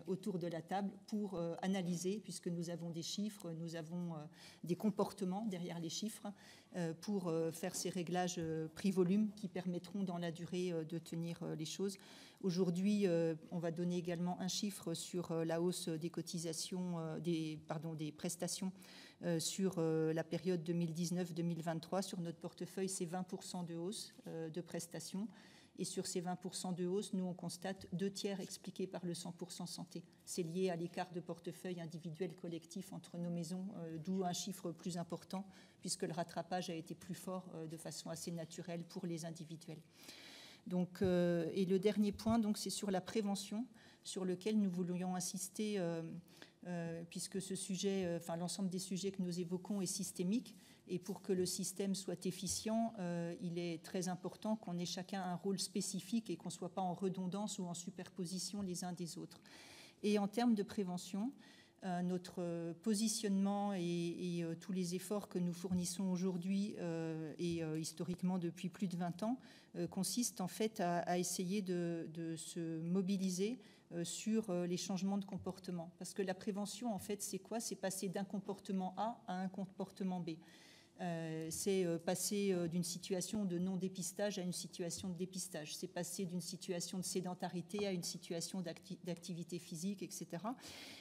autour de la table pour analyser, puisque nous avons des chiffres, nous avons des comportements derrière les chiffres, pour faire ces réglages prix-volume qui permettront dans la durée de tenir les choses. Aujourd'hui, on va donner également un chiffre sur la hausse des cotisations, des prestations sur la période 2019-2023. Sur notre portefeuille, c'est 20% de hausse de prestations. Et sur ces 20% de hausse, nous, on constate 2/3 expliqués par le 100% santé. C'est lié à l'écart de portefeuille individuel collectif entre nos maisons, d'où un chiffre plus important, puisque le rattrapage a été plus fort de façon assez naturelle pour les individuels. Donc, et le dernier point, donc, c'est sur la prévention, sur lequel nous voulions insister, puisque ce sujet, l'ensemble des sujets que nous évoquons est systémique. Et pour que le système soit efficient, il est très important qu'on ait chacun un rôle spécifique et qu'on ne soit pas en redondance ou en superposition les uns des autres. Et en termes de prévention, notre positionnement et tous les efforts que nous fournissons aujourd'hui et historiquement depuis plus de 20 ans consistent en fait à essayer de se mobiliser sur les changements de comportement. Parce que la prévention, en fait, c'est quoi? C'est passer d'un comportement A à un comportement B. C'est passer d'une situation de non-dépistage à une situation de dépistage. C'est passer d'une situation de sédentarité à une situation d'activité physique, etc.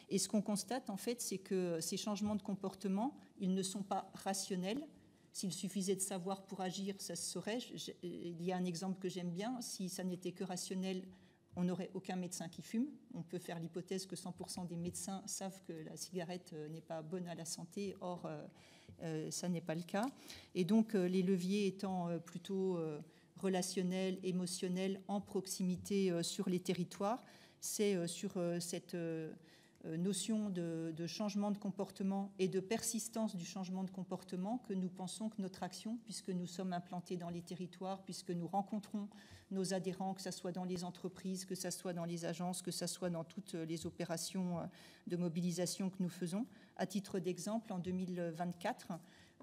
Et ce qu'on constate, en fait, c'est que ces changements de comportement, ils ne sont pas rationnels. S'il suffisait de savoir pour agir, ça se saurait. Il y a un exemple que j'aime bien. Si ça n'était que rationnel, on n'aurait aucun médecin qui fume. On peut faire l'hypothèse que 100% des médecins savent que la cigarette n'est pas bonne à la santé. Or, ça n'est pas le cas. Et donc, les leviers étant plutôt relationnels, émotionnels, en proximité sur les territoires, c'est sur cette notion de changement de comportement et de persistance du changement de comportement que nous pensons que notre action, puisque nous sommes implantés dans les territoires, puisque nous rencontrons nos adhérents, que ce soit dans les entreprises, que ce soit dans les agences, que ce soit dans toutes les opérations de mobilisation que nous faisons. À titre d'exemple, en 2024,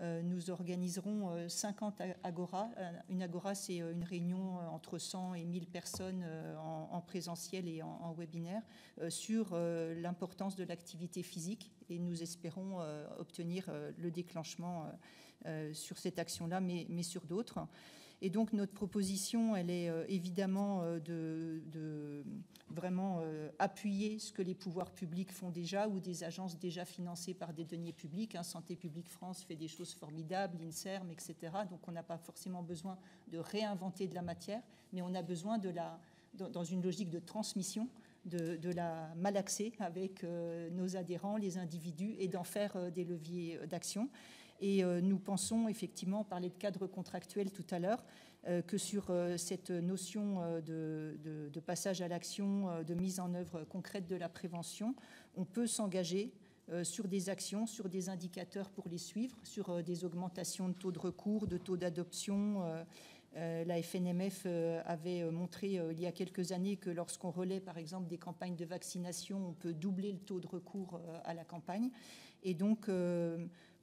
nous organiserons 50 agoras. Une agora, c'est une réunion entre 100 et 1000 personnes en présentiel et en webinaire sur l'importance de l'activité physique. Et nous espérons obtenir le déclenchement sur cette action-là, mais sur d'autres. Et donc notre proposition, elle est évidemment de vraiment appuyer ce que les pouvoirs publics font déjà ou des agences déjà financées par des deniers publics. Santé publique France fait des choses formidables, l'INSERM, etc. Donc on n'a pas forcément besoin de réinventer de la matière, mais on a besoin dans une logique de transmission, de la malaxer avec nos adhérents, les individus, et d'en faire des leviers d'action. Et nous pensons effectivement, on parlait de cadre contractuel tout à l'heure, que sur cette notion de passage à l'action, de mise en œuvre concrète de la prévention, on peut s'engager sur des actions, sur des indicateurs pour les suivre, sur des augmentations de taux de recours, de taux d'adoption. La FNMF avait montré il y a quelques années que lorsqu'on relaie par exemple des campagnes de vaccination, on peut doubler le taux de recours à la campagne. Et donc,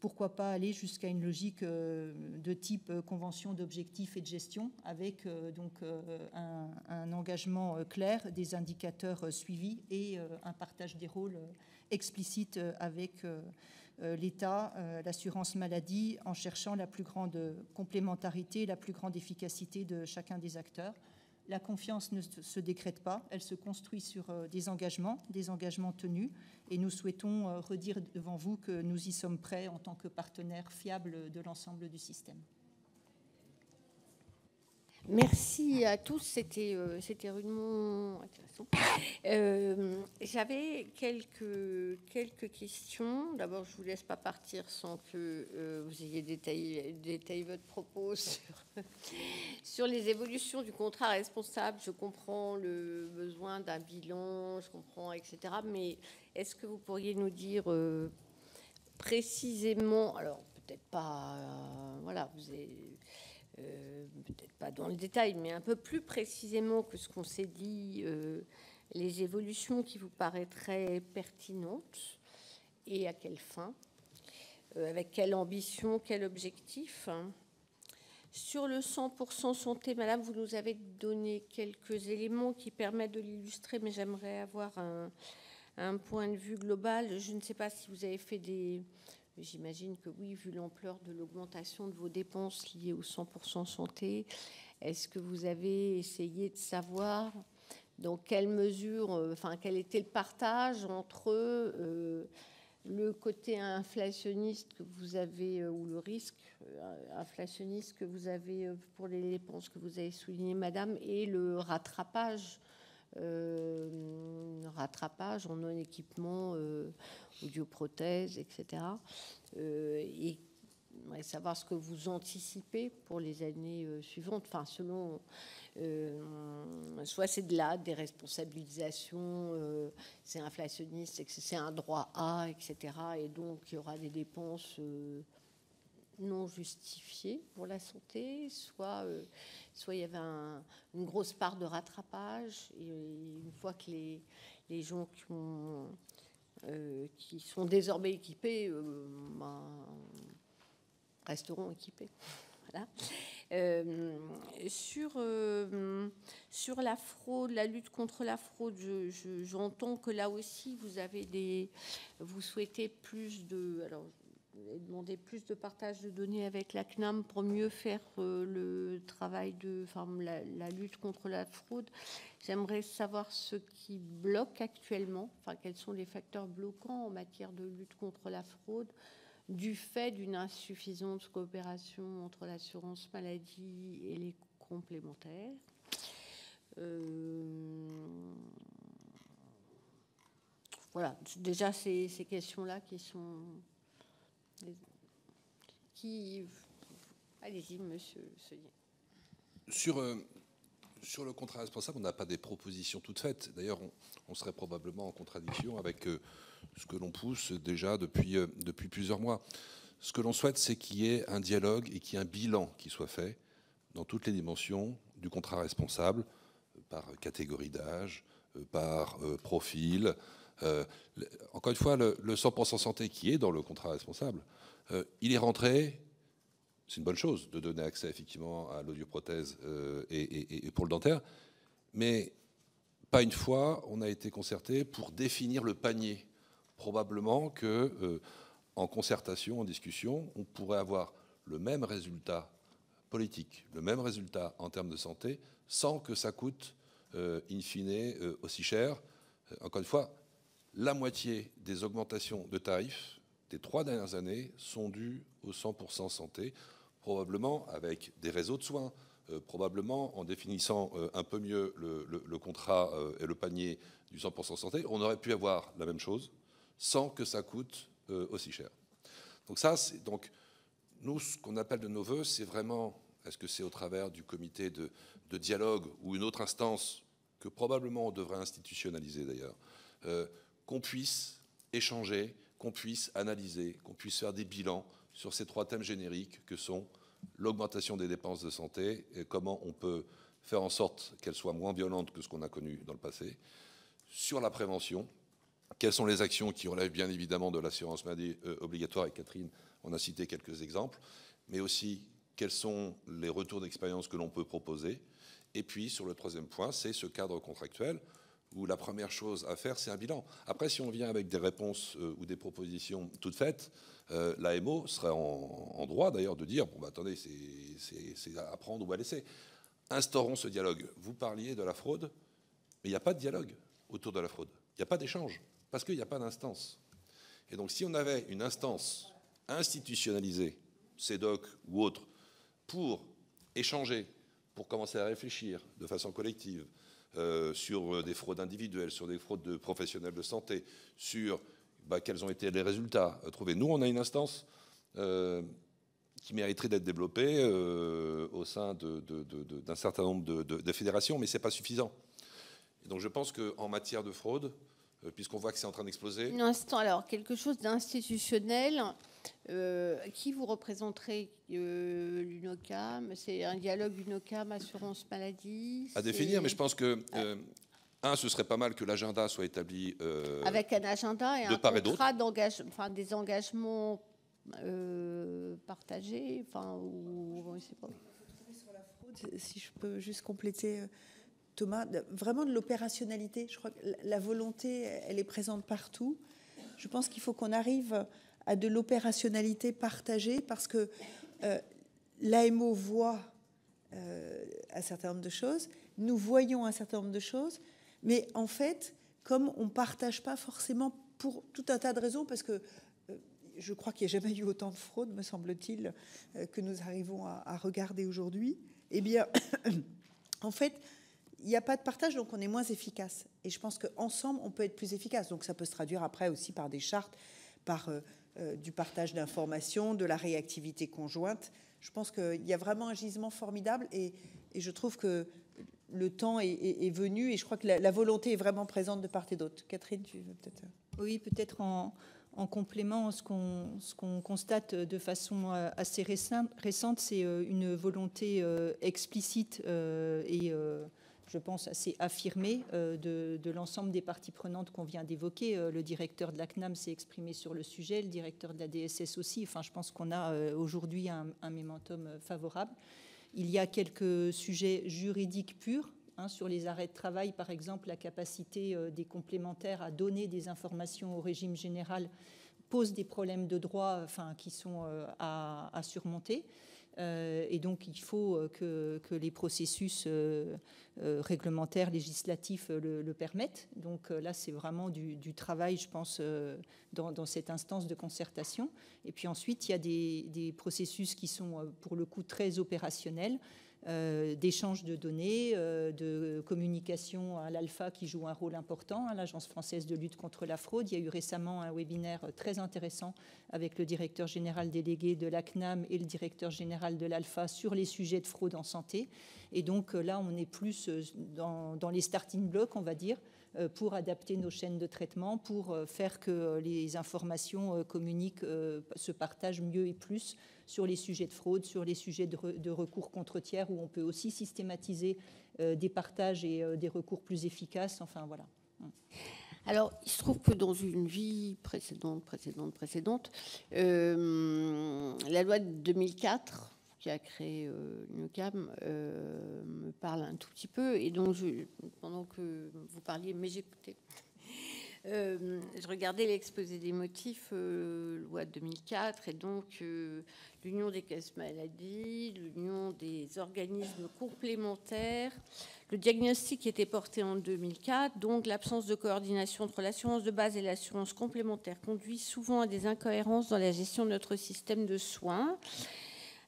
pourquoi pas aller jusqu'à une logique de type convention d'objectifs et de gestion avec un engagement clair, des indicateurs suivis et un partage des rôles explicite avec l'État, l'assurance maladie, en cherchant la plus grande complémentarité, la plus grande efficacité de chacun des acteurs. La confiance ne se décrète pas, elle se construit sur des engagements tenus, et nous souhaitons redire devant vous que nous y sommes prêts en tant que partenaires fiables de l'ensemble du système. Merci à tous, c'était rudement intéressant. J'avais quelques questions. D'abord, je ne vous laisse pas partir sans que vous ayez détaillé votre propos sur les évolutions du contrat responsable. Je comprends le besoin d'un bilan, je comprends, etc. Mais est-ce que vous pourriez nous dire précisément, alors peut-être pas, voilà, vous avez... peut-être pas dans le détail, mais un peu plus précisément que ce qu'on s'est dit, les évolutions qui vous paraîtraient pertinentes et à quelle fin, avec quelle ambition, quel objectif. Sur le 100% santé, madame, vous nous avez donné quelques éléments qui permettent de l'illustrer, mais j'aimerais avoir un point de vue global. Je ne sais pas si vous avez fait des... J'imagine que oui, vu l'ampleur de l'augmentation de vos dépenses liées au 100% santé, est-ce que vous avez essayé de savoir dans quelle mesure, quel était le partage entre le côté inflationniste que vous avez, ou le risque inflationniste que vous avez pour les dépenses que vous avez souligné, madame, et le rattrapage en non-équipement, audioprothèses, etc. Et savoir ce que vous anticipez pour les années suivantes, selon soit c'est de la déresponsabilisation, c'est inflationniste, c'est un droit A, etc. Et donc il y aura des dépenses non justifiées pour la santé, soit il y avait une grosse part de rattrapage, et une fois que les gens qui sont désormais équipés resteront équipés. Voilà. Sur la fraude, la lutte contre la fraude, j'entends que là aussi vous souhaitez plus de... Alors, vous avez demandé plus de partage de données avec la CNAM pour mieux faire le travail la lutte contre la fraude. J'aimerais savoir ce qui bloque actuellement, quels sont les facteurs bloquants en matière de lutte contre la fraude, du fait d'une insuffisante coopération entre l'assurance maladie et les complémentaires. Voilà, déjà ces questions-là qui sont... Allez-y, monsieur Seuillet. Sur le contrat responsable, on n'a pas des propositions toutes faites. D'ailleurs, on serait probablement en contradiction avec ce que l'on pousse déjà depuis plusieurs mois. Ce que l'on souhaite, c'est qu'il y ait un dialogue et qu'il y ait un bilan qui soit fait dans toutes les dimensions du contrat responsable, par catégorie d'âge, par profil, Encore une fois, le 100% santé qui est dans le contrat responsable, il est rentré. C'est une bonne chose de donner accès effectivement à l'audioprothèse et pour le dentaire, mais pas une fois on a été concerté pour définir le panier. Probablement que en concertation, en discussion, on pourrait avoir le même résultat politique, le même résultat en termes de santé, sans que ça coûte in fine aussi cher. Encore une fois, la moitié des augmentations de tarifs des 3 dernières années sont dues au 100% santé, probablement avec des réseaux de soins, probablement en définissant un peu mieux le contrat et le panier du 100% santé, on aurait pu avoir la même chose sans que ça coûte aussi cher. Donc ça, donc nous, ce qu'on appelle de nos voeux, c'est vraiment, est-ce que c'est au travers du comité de dialogue ou une autre instance que probablement on devrait institutionnaliser d'ailleurs, qu'on puisse échanger, qu'on puisse analyser, qu'on puisse faire des bilans sur ces 3 thèmes génériques que sont l'augmentation des dépenses de santé et comment on peut faire en sorte qu'elles soient moins violentes que ce qu'on a connu dans le passé, sur la prévention, quelles sont les actions qui relèvent bien évidemment de l'assurance maladie obligatoire, et Catherine en a cité quelques exemples, mais aussi quels sont les retours d'expérience que l'on peut proposer. Et puis sur le 3e point, c'est ce cadre contractuel où la première chose à faire, c'est un bilan. Après, si on vient avec des réponses ou des propositions toutes faites, l'AMO serait en droit d'ailleurs de dire, bon, bah, attendez, c'est à prendre ou à laisser. Instaurons ce dialogue. Vous parliez de la fraude, mais il n'y a pas de dialogue autour de la fraude. Il n'y a pas d'échange, parce qu'il n'y a pas d'instance. Et donc, si on avait une instance institutionnalisée, CEDOC ou autre, pour échanger, pour commencer à réfléchir de façon collective sur des fraudes individuelles, sur des fraudes de professionnels de santé, sur quels ont été les résultats trouvés. Nous, on a une instance qui mériterait d'être développée au sein d'un certain nombre de fédérations, mais ce n'est pas suffisant. Et donc je pense qu'en matière de fraude, puisqu'on voit que c'est en train d'exploser... Un instant, alors, quelque chose d'institutionnel, qui vous représenterez l'UNOCAM? C'est un dialogue UNOCAM, assurance maladie? À définir, mais je pense que... ce serait pas mal que l'agenda soit établi avec un agenda et un contrat d'engagement, enfin des engagements partagés, enfin ou je sais pas. Sur la fraude, si je peux juste compléter, Thomas, vraiment de l'opérationnalité. Je crois que la volonté, elle est présente partout. Je pense qu'il faut qu'on arrive à de l'opérationnalité partagée parce que l'AMO voit un certain nombre de choses, nous voyons un certain nombre de choses. Mais en fait, comme on ne partage pas forcément pour tout un tas de raisons, parce que je crois qu'il n'y a jamais eu autant de fraude, me semble-t-il, que nous arrivons à regarder aujourd'hui, eh bien, en fait, il n'y a pas de partage, donc on est moins efficace. Et je pense qu'ensemble, on peut être plus efficace. Donc ça peut se traduire après aussi par des chartes, par du partage d'informations, de la réactivité conjointe. Je pense qu'il y a vraiment un gisement formidable et je trouve que le temps est venu et je crois que la volonté est vraiment présente de part et d'autre. Catherine, tu veux peut-être... Oui, peut-être en complément, ce qu'on constate de façon assez récente, c'est une volonté explicite et je pense assez affirmée de l'ensemble des parties prenantes qu'on vient d'évoquer. Le directeur de la CNAM s'est exprimé sur le sujet, le directeur de la DSS aussi. Enfin, je pense qu'on a aujourd'hui un momentum favorable. Il y a quelques sujets juridiques purs, sur les arrêts de travail, par exemple, la capacité des complémentaires à donner des informations au régime général pose des problèmes de droit qui sont à surmonter. Et donc, il faut que les processus réglementaires, législatifs le permettent. Donc là, c'est vraiment du travail, je pense, dans cette instance de concertation. Et puis ensuite, il y a des processus qui sont, pour le coup, très opérationnels, d'échange de données, de communication à l'ALPHA qui joue un rôle important, l'Agence française de lutte contre la fraude. Il y a eu récemment un webinaire très intéressant avec le directeur général délégué de la CNAM et le directeur général de l'ALPHA sur les sujets de fraude en santé. Et donc là, on est plus dans les starting blocks, on va dire, pour adapter nos chaînes de traitement, pour faire que les informations communiquent, se partagent mieux et plus sur les sujets de fraude, sur les sujets de recours contre tiers, où on peut aussi systématiser des partages et des recours plus efficaces. Enfin, voilà. Alors, il se trouve que dans une vie précédente, la loi de 2004 qui a créé l'UNOCAM me parle un tout petit peu. Et donc, pendant que vous parliez, mais j'écoutais, je regardais l'exposé des motifs, loi de 2004, et donc l'Union des caisses maladie, l'Union des organismes complémentaires. Le diagnostic était porté en 2004, donc l'absence de coordination entre l'assurance de base et l'assurance complémentaire conduit souvent à des incohérences dans la gestion de notre système de soins.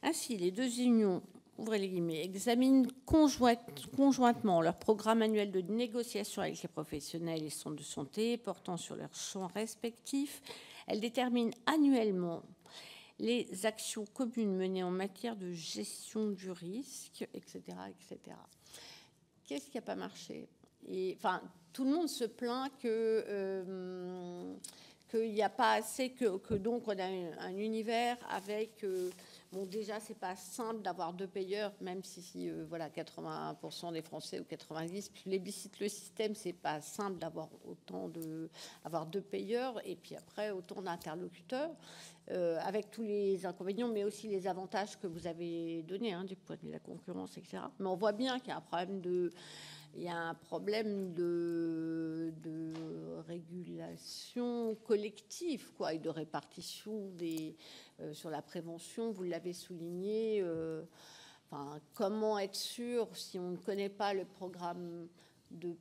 Ainsi, les deux unions, ouvrez les guillemets, examinent conjointement leur programme annuel de négociation avec les professionnels et centres de santé portant sur leurs champs respectifs. Elles déterminent annuellement les actions communes menées en matière de gestion du risque, etc., etc. Qu'est-ce qui n'a pas marché? Et, enfin, tout le monde se plaint que qu'il n'y a pas assez, que donc on a un univers avec... bon, déjà, c'est pas simple d'avoir deux payeurs, même si voilà, 80% des Français ou 90 plébiscitent le système, c'est pas simple d'avoir avoir deux payeurs et puis après autant d'interlocuteurs, avec tous les inconvénients, mais aussi les avantages que vous avez donnés, hein, du point de vue de la concurrence, etc. Mais on voit bien qu'il y a un problème de régulation collective, quoi, et de répartition sur la prévention. Vous l'avez souligné. Enfin, comment être sûr, si on ne connaît pas le programme de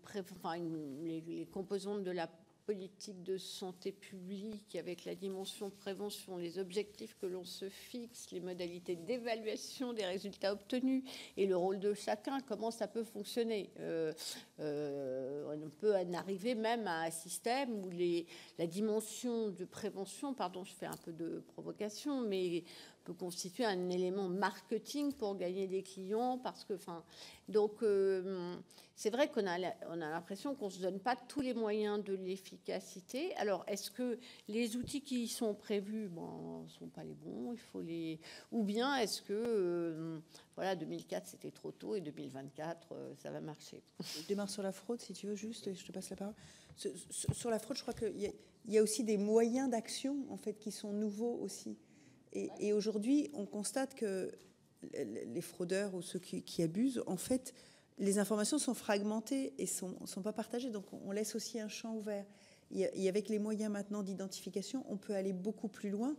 les composantes de la politique de santé publique avec la dimension prévention, les objectifs que l'on se fixe, les modalités d'évaluation des résultats obtenus et le rôle de chacun, comment ça peut fonctionner. On peut en arriver même à un système où la dimension de prévention, pardon, je fais un peu de provocation, mais peut constituer un élément marketing pour gagner des clients, parce que, enfin, donc c'est vrai qu'on a l'impression qu'on se donne pas tous les moyens de l'efficacité. Alors, est-ce que les outils qui sont prévus, bon, sont pas les bons, il faut ou bien est-ce que voilà, 2004 c'était trop tôt et 2024 ça va marcher. Je démarre sur la fraude, si tu veux, juste, je te passe la parole. Sur la fraude, je crois qu'il y a aussi des moyens d'action en fait qui sont nouveaux aussi. Et aujourd'hui, on constate que les fraudeurs ou ceux qui abusent, en fait, les informations sont fragmentées et sont pas partagées. Donc, on laisse aussi un champ ouvert. Et avec les moyens maintenant d'identification, on peut aller beaucoup plus loin.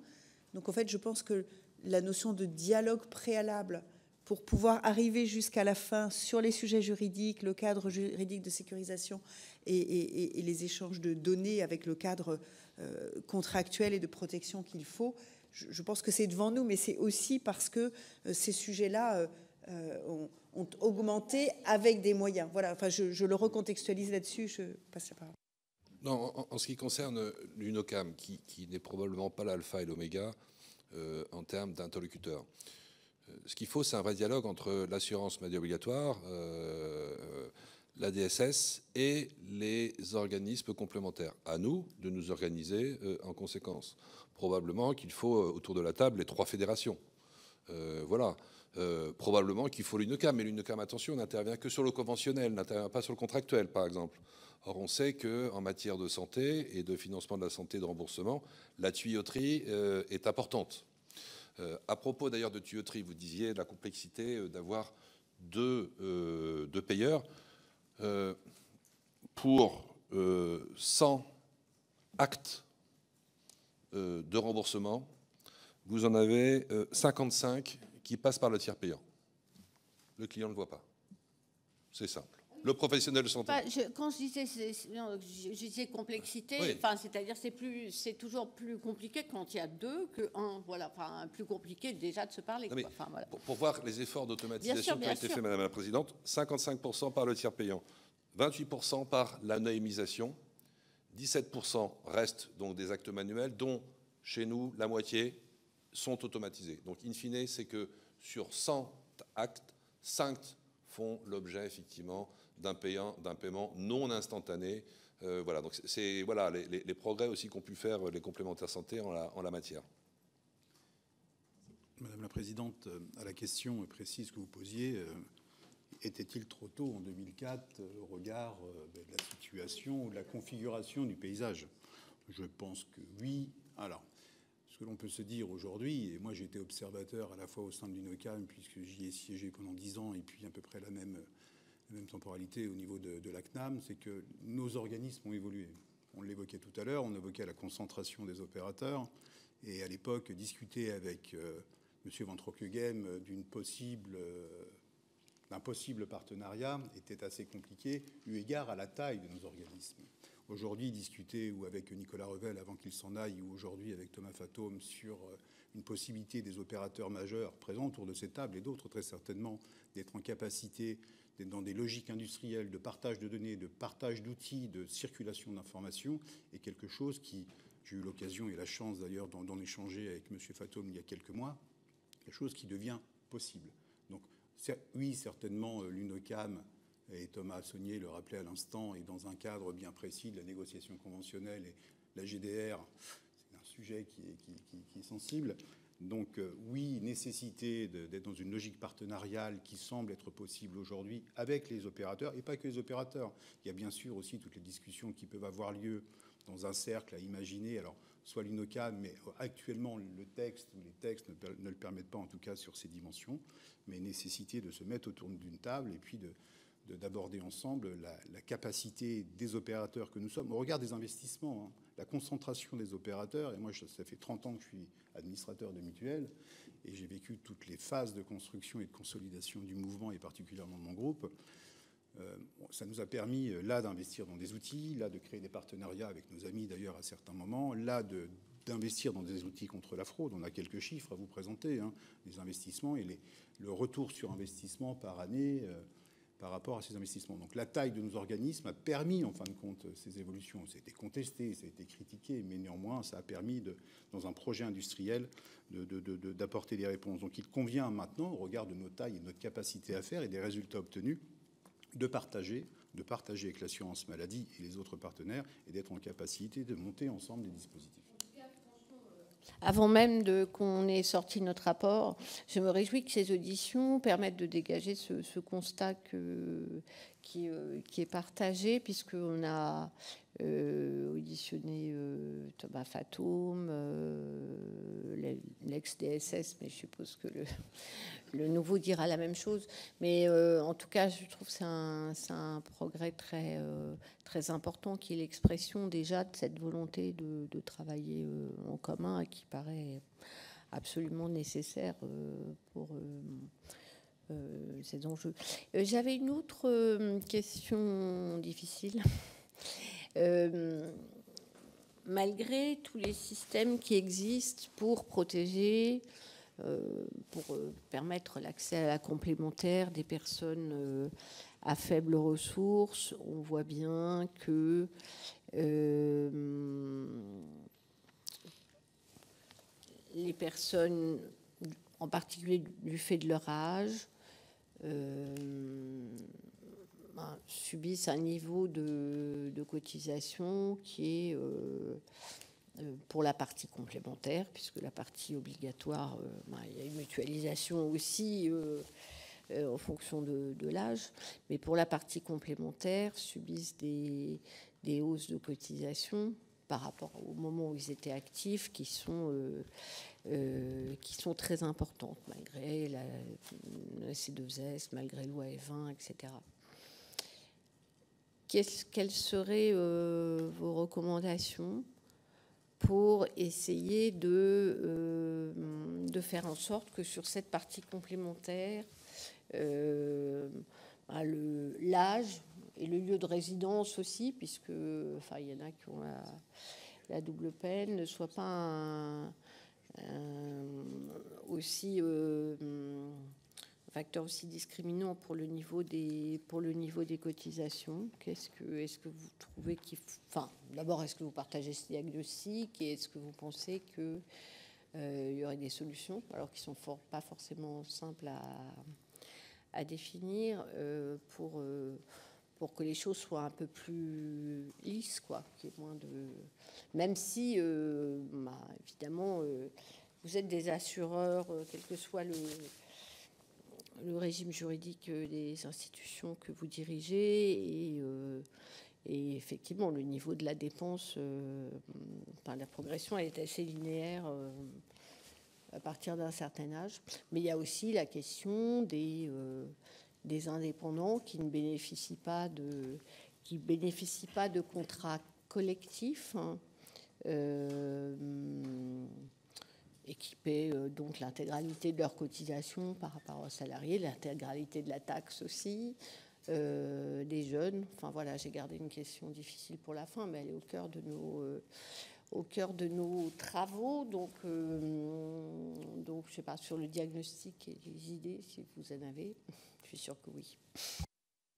Donc, en fait, je pense que la notion de dialogue préalable pour pouvoir arriver jusqu'à la fin sur les sujets juridiques, le cadre juridique de sécurisation et les échanges de données avec le cadre contractuel et de protection qu'il faut, je pense que c'est devant nous, mais c'est aussi parce que ces sujets-là ont augmenté avec des moyens. Voilà, enfin, je le recontextualise là-dessus, je passe la parole. Non, en ce qui concerne l'UNOCAM, qui n'est probablement pas l'alpha et l'oméga en termes d'interlocuteurs, ce qu'il faut, c'est un vrai dialogue entre l'assurance maladie obligatoire, la DSS et les organismes complémentaires. À nous de nous organiser en conséquence. Probablement qu'il faut autour de la table les trois fédérations. Voilà. Probablement qu'il faut l'UNOCAM, mais l'UNOCAM, attention, n'intervient que sur le conventionnel, n'intervient pas sur le contractuel, par exemple. Or, on sait qu'en matière de santé et de financement de la santé, de remboursement, la tuyauterie est importante. À propos d'ailleurs de tuyauterie, vous disiez la complexité d'avoir deux payeurs. Pour 100 actes de remboursement, vous en avez 55 qui passent par le tiers payant. Le client ne le voit pas. C'est simple. Le professionnel de santé. Quand je disais complexité, oui. Enfin, c'est-à-dire c'est toujours plus compliqué quand il y a deux que un. Voilà, enfin, plus compliqué déjà de se parler. Non, enfin, voilà. Pour voir les efforts d'automatisation qui ont été faits, Madame la Présidente, 55% par le tiers payant, 28% par l'anonymisation, 17% restent donc des actes manuels, dont chez nous la moitié sont automatisés. Donc, in fine, c'est que sur 100 actes, 5 font l'objet effectivement d'un paiement non instantané. Voilà, donc c'est voilà, les progrès aussi qu'ont pu faire les complémentaires santé en la matière. Madame la Présidente, à la question précise que vous posiez, était-il trop tôt en 2004 au regard de la situation ou de la configuration du paysage? Je pense que oui. Alors, ce que l'on peut se dire aujourd'hui, et moi j'ai été observateur à la fois au sein de l'UNOCAM, puisque j'y ai siégé pendant 10 ans, et puis à peu près la même temporalité au niveau de la CNAM, c'est que nos organismes ont évolué. On l'évoquait tout à l'heure, on évoquait la concentration des opérateurs, et à l'époque, discuter avec M. Van Trockeghem d'un possible partenariat était assez compliqué, eu égard à la taille de nos organismes. Aujourd'hui, discuter ou avec Nicolas Revel avant qu'il s'en aille, ou aujourd'hui avec Thomas Fatome sur une possibilité des opérateurs majeurs présents autour de cette table et d'autres très certainement d'être en capacité d'être dans des logiques industrielles de partage de données, de partage d'outils, de circulation d'informations est quelque chose qui, j'ai eu l'occasion et la chance d'ailleurs d'en échanger avec M. Fatome il y a quelques mois, quelque chose qui devient possible. Donc oui, certainement l'UNOCAM, et Thomas Saunier le rappelait à l'instant, est dans un cadre bien précis de la négociation conventionnelle, et la GDR, c'est un sujet qui est sensible. Donc oui, nécessité d'être dans une logique partenariale qui semble être possible aujourd'hui avec les opérateurs, et pas que les opérateurs. Il y a bien sûr aussi toutes les discussions qui peuvent avoir lieu dans un cercle à imaginer, alors soit l'UNOCAM, mais actuellement le texte ou les textes ne le permettent pas, en tout cas sur ces dimensions, mais nécessité de se mettre autour d'une table et puis d'aborder ensemble la capacité des opérateurs que nous sommes, au regard des investissements, hein, la concentration des opérateurs. Et moi, ça fait 30 ans que je suis administrateur de mutuelles, et j'ai vécu toutes les phases de construction et de consolidation du mouvement, et particulièrement de mon groupe. Ça nous a permis, là, d'investir dans des outils, là, de créer des partenariats avec nos amis, d'ailleurs, à certains moments, là, d'investir dans des outils contre la fraude. On a quelques chiffres à vous présenter, hein, les investissements et le retour sur investissement par année par rapport à ces investissements. Donc la taille de nos organismes a permis, en fin de compte, ces évolutions. Ça a été contesté, ça a été critiqué, mais néanmoins, ça a permis, dans un projet industriel, d'apporter des réponses. Donc il convient maintenant, au regard de nos tailles et de notre capacité à faire et des résultats obtenus, de partager avec l'assurance maladie et les autres partenaires, et d'être en capacité de monter ensemble des dispositifs. Avant même qu'on ait sorti notre rapport, je me réjouis que ces auditions permettent de dégager ce constat qui est partagé, puisqu'on a auditionné Thomas Fatome, l'ex-DSS, mais je suppose que le nouveau dira la même chose. Mais en tout cas, je trouve que c'est un progrès très important, qui est l'expression déjà de cette volonté de travailler en commun, et qui paraît absolument nécessaire pour ces enjeux. J'avais une autre question difficile. Malgré tous les systèmes qui existent pour protéger, pour permettre l'accès à la complémentaire des personnes à faibles ressources, on voit bien que les personnes, en particulier du fait de leur âge, subissent un niveau de cotisation qui est pour la partie complémentaire, puisque la partie obligatoire, il y a une mutualisation aussi en fonction de l'âge, mais pour la partie complémentaire, subissent des hausses de cotisation par rapport au moment où ils étaient actifs, qui sont très importantes, malgré la C2S, malgré loi E20, etc. Quelles seraient vos recommandations pour essayer de faire en sorte que sur cette partie complémentaire, l'âge et le lieu de résidence aussi, puisque il y en a qui ont la double peine, ne soit pas aussi facteur aussi discriminant pour le niveau des cotisations. Est-ce que vous trouvez d'abord, est-ce que vous partagez ce diagnostic, et est-ce que vous pensez que il y aurait des solutions, alors qui sont pas forcément simples à définir, pour que les choses soient un peu plus lisses, quoi, qu'il y ait moins de... Même si, évidemment, vous êtes des assureurs, quel que soit le régime juridique des institutions que vous dirigez et effectivement le niveau de la dépense, la progression est assez linéaire à partir d'un certain âge. Mais il y a aussi la question des indépendants qui ne bénéficient pas de contrats collectifs, hein, et qui paient donc l'intégralité de leurs cotisations par rapport aux salariés, l'intégralité de la taxe aussi, des jeunes. Enfin voilà, j'ai gardé une question difficile pour la fin, mais elle est au cœur de nos travaux. Donc je ne sais pas, sur le diagnostic et les idées, si vous en avez, je suis sûre que oui.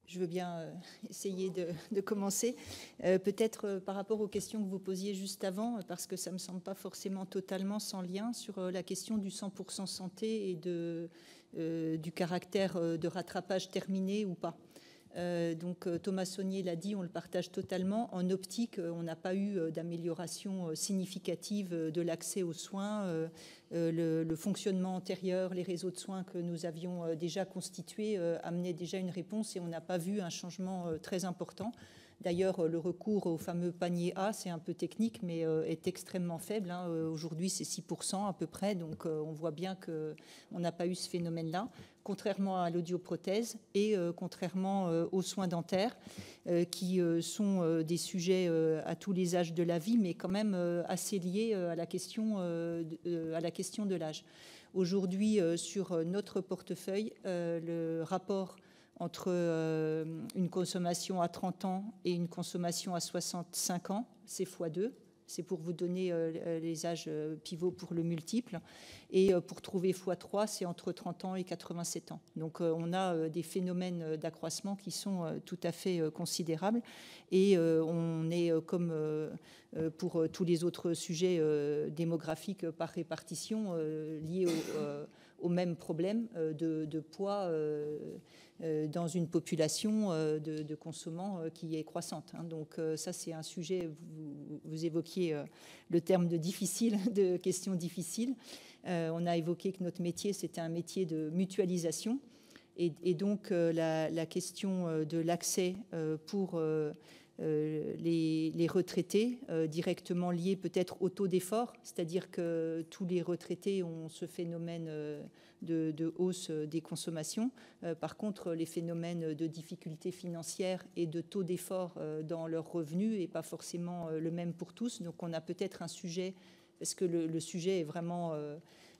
Je veux bien essayer de commencer. Peut-être par rapport aux questions que vous posiez juste avant, parce que ça ne me semble pas forcément totalement sans lien, sur la question du 100% santé et du caractère de rattrapage terminé ou pas. Donc Thomas Saunier l'a dit, on le partage totalement. En optique, on n'a pas eu d'amélioration significative de l'accès aux soins. Le fonctionnement antérieur, les réseaux de soins que nous avions déjà constitués amenaient déjà une réponse et on n'a pas vu un changement très important. D'ailleurs, le recours au fameux panier A, c'est un peu technique, mais est extrêmement faible, hein. Aujourd'hui, c'est 6% à peu près, donc on voit bien qu'on n'a pas eu ce phénomène-là, contrairement à l'audioprothèse et contrairement aux soins dentaires, qui sont des sujets à tous les âges de la vie, mais quand même assez liés à la question de l'âge. Aujourd'hui, sur notre portefeuille, le rapport entre une consommation à 30 ans et une consommation à 65 ans, c'est x2. C'est pour vous donner les âges pivots pour le multiple. Et pour trouver x3, c'est entre 30 ans et 87 ans. Donc on a des phénomènes d'accroissement qui sont tout à fait considérables. Et on est, comme pour tous les autres sujets démographiques par répartition, liés au même problème de poids dans une population de consommants qui est croissante. Hein. Donc ça, c'est un sujet, vous évoquiez le terme de difficile, de questions difficiles. On a évoqué que notre métier, c'était un métier de mutualisation. Et donc la question de l'accès pour les retraités, directement liés peut-être au taux d'effort, c'est-à-dire que tous les retraités ont ce phénomène de hausse des consommations. Par contre, les phénomènes de difficultés financières et de taux d'effort dans leurs revenus n'est pas forcément le même pour tous. Donc on a peut-être un sujet, parce que le sujet est vraiment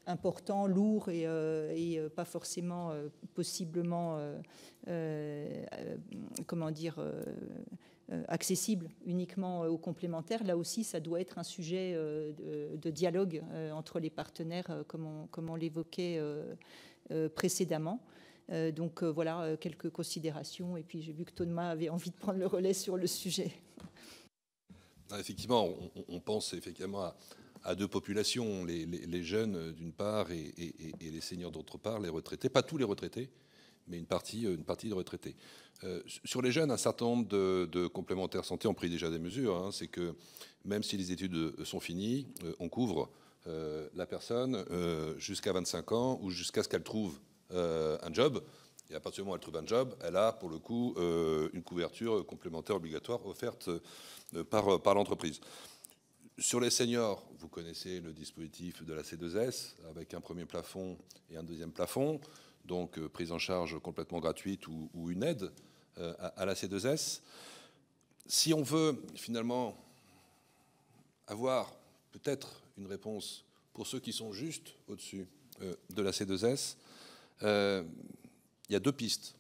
important, lourd et pas forcément possiblement accessible uniquement aux complémentaires. Là aussi, ça doit être un sujet de dialogue entre les partenaires, comme on l'évoquait précédemment. Donc voilà, quelques considérations. Et puis j'ai vu que Thomas avait envie de prendre le relais sur le sujet. Effectivement, on pense effectivement à deux populations, les jeunes d'une part et les seniors d'autre part, les retraités, pas tous les retraités, mais une partie de retraités. Sur les jeunes, un certain nombre de complémentaires santé ont pris déjà des mesures. Hein. C'est que même si les études sont finies, on couvre la personne jusqu'à 25 ans ou jusqu'à ce qu'elle trouve un job. Et à partir du moment où elle trouve un job, elle a pour le coup une couverture complémentaire obligatoire offerte par l'entreprise. Sur les seniors, vous connaissez le dispositif de la C2S avec un premier plafond et un deuxième plafond. Donc prise en charge complètement gratuite ou une aide à la C2S. Si on veut finalement avoir peut-être une réponse pour ceux qui sont juste au-dessus de la C2S, il y a deux pistes.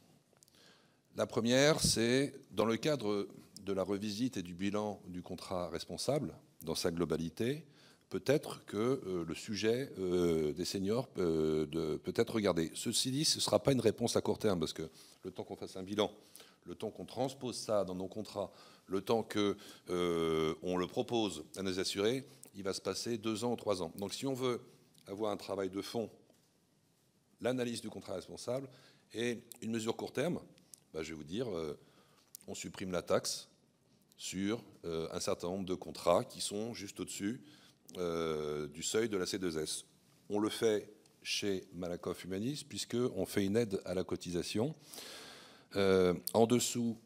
La première, c'est dans le cadre de la revisite et du bilan du contrat responsable, dans sa globalité, peut-être que le sujet des seniors peut être regardé. Ceci dit, ce ne sera pas une réponse à court terme, parce que le temps qu'on fasse un bilan, le temps qu'on transpose ça dans nos contrats, le temps qu'on le propose à nos assurés, il va se passer 2 ans ou 3 ans. Donc si on veut avoir un travail de fond, l'analyse du contrat responsable et une mesure court terme, je vais vous dire, on supprime la taxe sur un certain nombre de contrats qui sont juste au-dessus du seuil de la C2S. On le fait chez Malakoff Humanis, puisqu'on fait une aide à la cotisation en dessous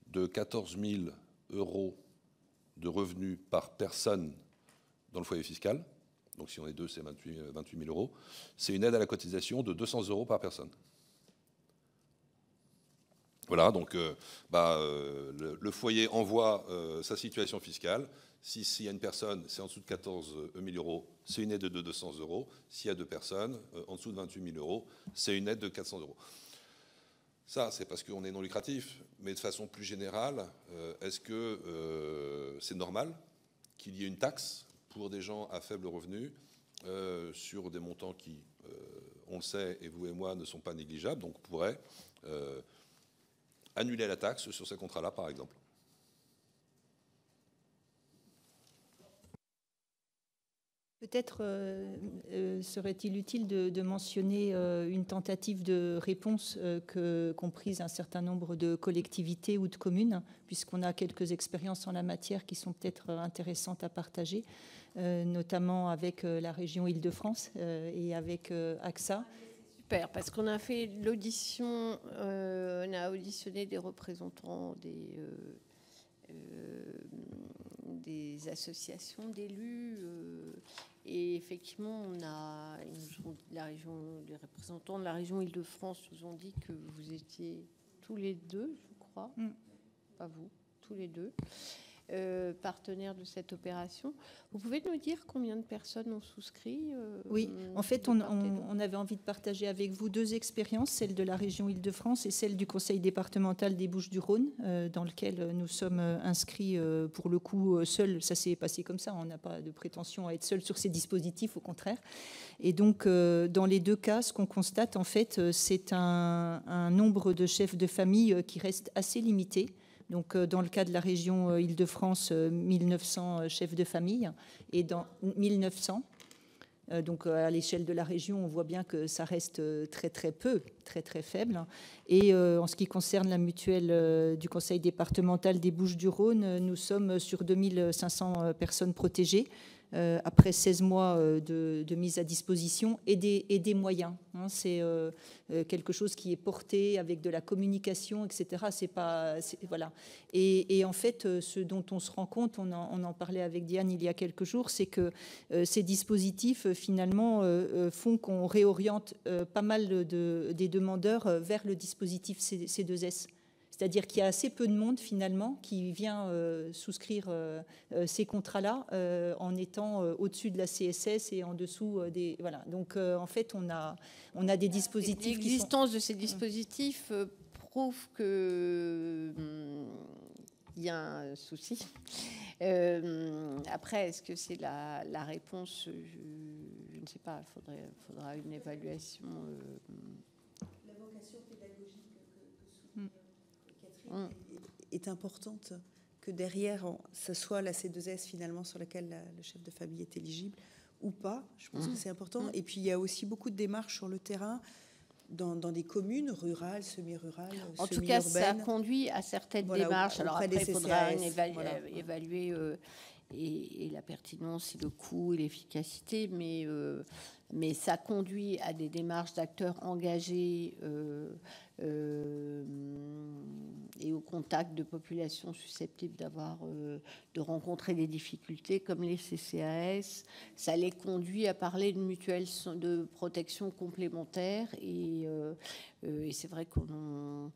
de 14 000 € de revenus par personne dans le foyer fiscal. Donc si on est deux, c'est 28 000 €. C'est une aide à la cotisation de 200 € par personne. Voilà, donc le foyer envoie sa situation fiscale. S'il y a une personne, c'est en dessous de 14 000 €, c'est une aide de 200 €. S'il y a deux personnes, en dessous de 28 000 €, c'est une aide de 400 €. Ça, c'est parce qu'on est non lucratif. Mais de façon plus générale, est-ce que c'est normal qu'il y ait une taxe pour des gens à faible revenu sur des montants qui, on le sait, et vous et moi, ne sont pas négligeables? Donc, on pourrait annuler la taxe sur ces contrats-là, par exemple. Peut-être serait-il utile de mentionner une tentative de réponse qu'ont prise un certain nombre de collectivités ou de communes, puisqu'on a quelques expériences en la matière qui sont peut-être intéressantes à partager, notamment avec la région Île-de-France et avec AXA. Super, parce qu'on a fait l'audition, on a auditionné des représentants des associations d'élus et effectivement les représentants de la région Île-de-France nous ont dit que vous étiez tous les deux, je crois, pas vous, tous les deux, partenaires de cette opération. Vous pouvez nous dire combien de personnes ont souscrit? Oui, en fait, on avait envie de partager avec vous deux expériences, celle de la région Île-de-France et celle du conseil départemental des Bouches-du-Rhône, dans lequel nous sommes inscrits pour le coup seuls. Ça s'est passé comme ça, on n'a pas de prétention à être seuls sur ces dispositifs, au contraire. Et donc, dans les deux cas, ce qu'on constate, en fait, c'est un nombre de chefs de famille qui reste assez limité. Donc, dans le cas de la région Île-de-France, 1900 chefs de famille, et dans 1900. Donc, à l'échelle de la région, on voit bien que ça reste très, très peu, très, très faible. Et en ce qui concerne la mutuelle du conseil départemental des Bouches-du-Rhône, nous sommes sur 2500 personnes protégées, après 16 mois de mise à disposition et des moyens. C'est quelque chose qui est porté avec de la communication, etc. Voilà. Et en fait, ce dont on se rend compte, on en parlait avec Diane il y a quelques jours, c'est que ces dispositifs, finalement, font qu'on réoriente pas mal des demandeurs vers le dispositif C2S. C'est-à-dire qu'il y a assez peu de monde, finalement, qui vient souscrire ces contrats-là en étant au-dessus de la CSS et en dessous des... Voilà. Donc, en fait, on a des dispositifs qui sont... L'existence de ces dispositifs prouve qu'il y a un souci. Après, est-ce que c'est la réponse? Je ne sais pas. Il faudra une évaluation... La vocation pédagogique que souligne Catherine est importante, que derrière, ce soit la C2S finalement sur laquelle le chef de famille est éligible ou pas. Je pense que c'est important. Et puis, il y a aussi beaucoup de démarches sur le terrain dans des communes rurales, semi-rurales, en tout cas, ça conduit à certaines démarches. Alors après, il faudra évaluer et la pertinence, et le coût et l'efficacité, mais ça conduit à des démarches d'acteurs engagés et au contact de populations susceptibles de rencontrer des difficultés comme les CCAS. Ça les conduit à parler de mutuelles de protection complémentaire et c'est vrai qu'on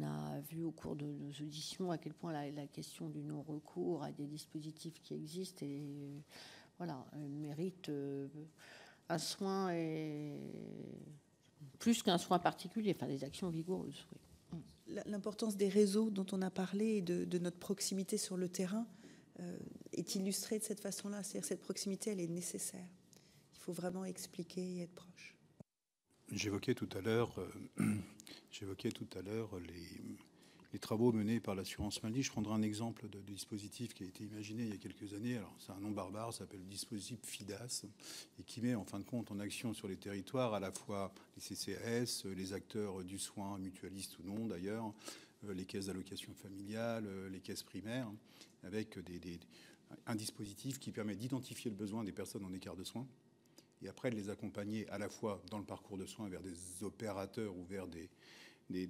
a vu au cours de nos auditions à quel point la question du non-recours à des dispositifs qui existent et voilà, mérite un soin et plus qu'un soin particulier, enfin des actions vigoureuses. Oui. L'importance des réseaux dont on a parlé et de notre proximité sur le terrain est illustrée de cette façon-là. C'est-à-dire cette proximité, elle est nécessaire. Il faut vraiment expliquer et être proche. J'évoquais tout à l'heure les travaux menés par l'assurance maladie. Je prendrai un exemple de dispositif qui a été imaginé il y a quelques années. Alors, c'est un nom barbare, ça s'appelle le dispositif FIDAS, et qui met en fin de compte en action sur les territoires à la fois les CCAS, les acteurs du soin, mutualistes ou non d'ailleurs, les caisses d'allocation familiale, les caisses primaires, avec un dispositif qui permet d'identifier le besoin des personnes en écart de soins et après de les accompagner à la fois dans le parcours de soins vers des opérateurs ou vers des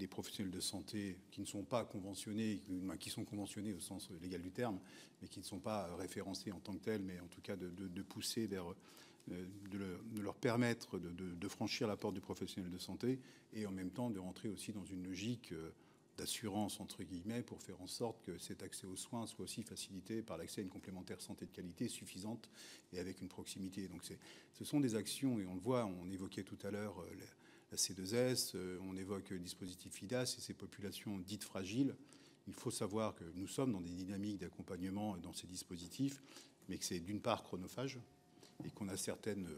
professionnels de santé qui ne sont pas conventionnés, qui sont conventionnés au sens légal du terme, mais qui ne sont pas référencés en tant que tels, mais en tout cas de pousser vers, de leur permettre de franchir la porte du professionnel de santé, et en même temps de rentrer aussi dans une logique d'assurance, entre guillemets, pour faire en sorte que cet accès aux soins soit aussi facilité par l'accès à une complémentaire santé de qualité suffisante et avec une proximité. Donc ce sont des actions, et on le voit, on évoquait tout à l'heure la C2S, on évoque le dispositif FIDAS et ces populations dites fragiles. Il faut savoir que nous sommes dans des dynamiques d'accompagnement dans ces dispositifs, mais que c'est d'une part chronophage et qu'on a certaines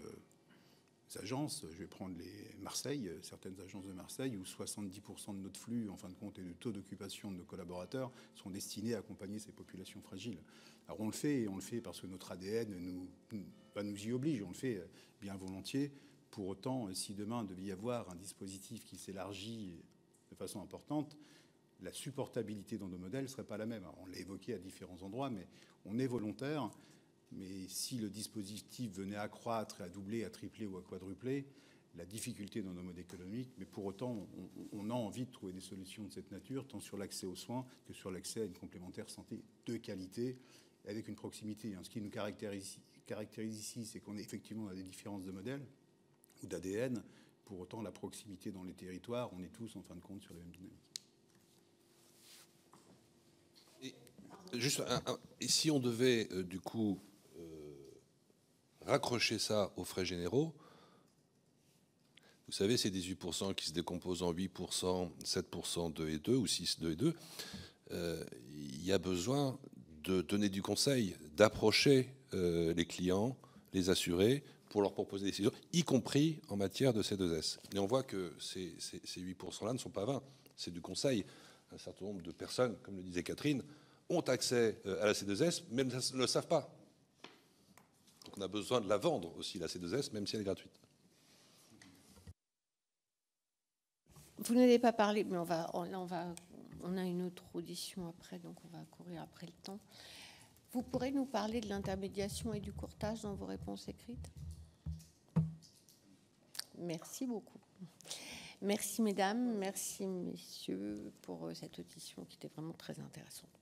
agences, je vais prendre Marseille, certaines agences de Marseille, où 70% de notre flux, en fin de compte, et du taux d'occupation de nos collaborateurs sont destinés à accompagner ces populations fragiles. Alors on le fait, et on le fait parce que notre ADN nous y oblige, on le fait bien volontiers. Pour autant, si demain devait y avoir un dispositif qui s'élargit de façon importante, la supportabilité dans nos modèles ne serait pas la même. Alors on l'a évoqué à différents endroits, mais on est volontaire. Mais si le dispositif venait à croître, à doubler, à tripler ou à quadrupler, la difficulté dans nos modes économiques, mais pour autant, on a envie de trouver des solutions de cette nature, tant sur l'accès aux soins que sur l'accès à une complémentaire santé de qualité, avec une proximité. Ce qui nous caractérise ici, c'est qu'on est effectivement à des différences de modèles ou d'ADN. Pour autant, la proximité dans les territoires, on est tous, en fin de compte, sur les mêmes dynamiques. Et si on devait, du coup, raccrocher ça aux frais généraux, vous savez, c'est 18% qui se décomposent en 8%, 7%, 2 et 2, ou 6, 2 et 2. Il y a besoin de donner du conseil, d'approcher les clients, les assurés, pour leur proposer des décisions, y compris en matière de C2S. Et on voit que ces 8%-là ne sont pas vains, c'est du conseil. Un certain nombre de personnes, comme le disait Catherine, ont accès à la C2S, mais ne le savent pas. Donc on a besoin de la vendre aussi, la C2S, même si elle est gratuite. Vous n'avez pas parlé, mais on a une autre audition après, donc on va courir après le temps. Vous pourrez nous parler de l'intermédiation et du courtage dans vos réponses écrites? Merci beaucoup. Merci mesdames, merci messieurs pour cette audition qui était vraiment très intéressante.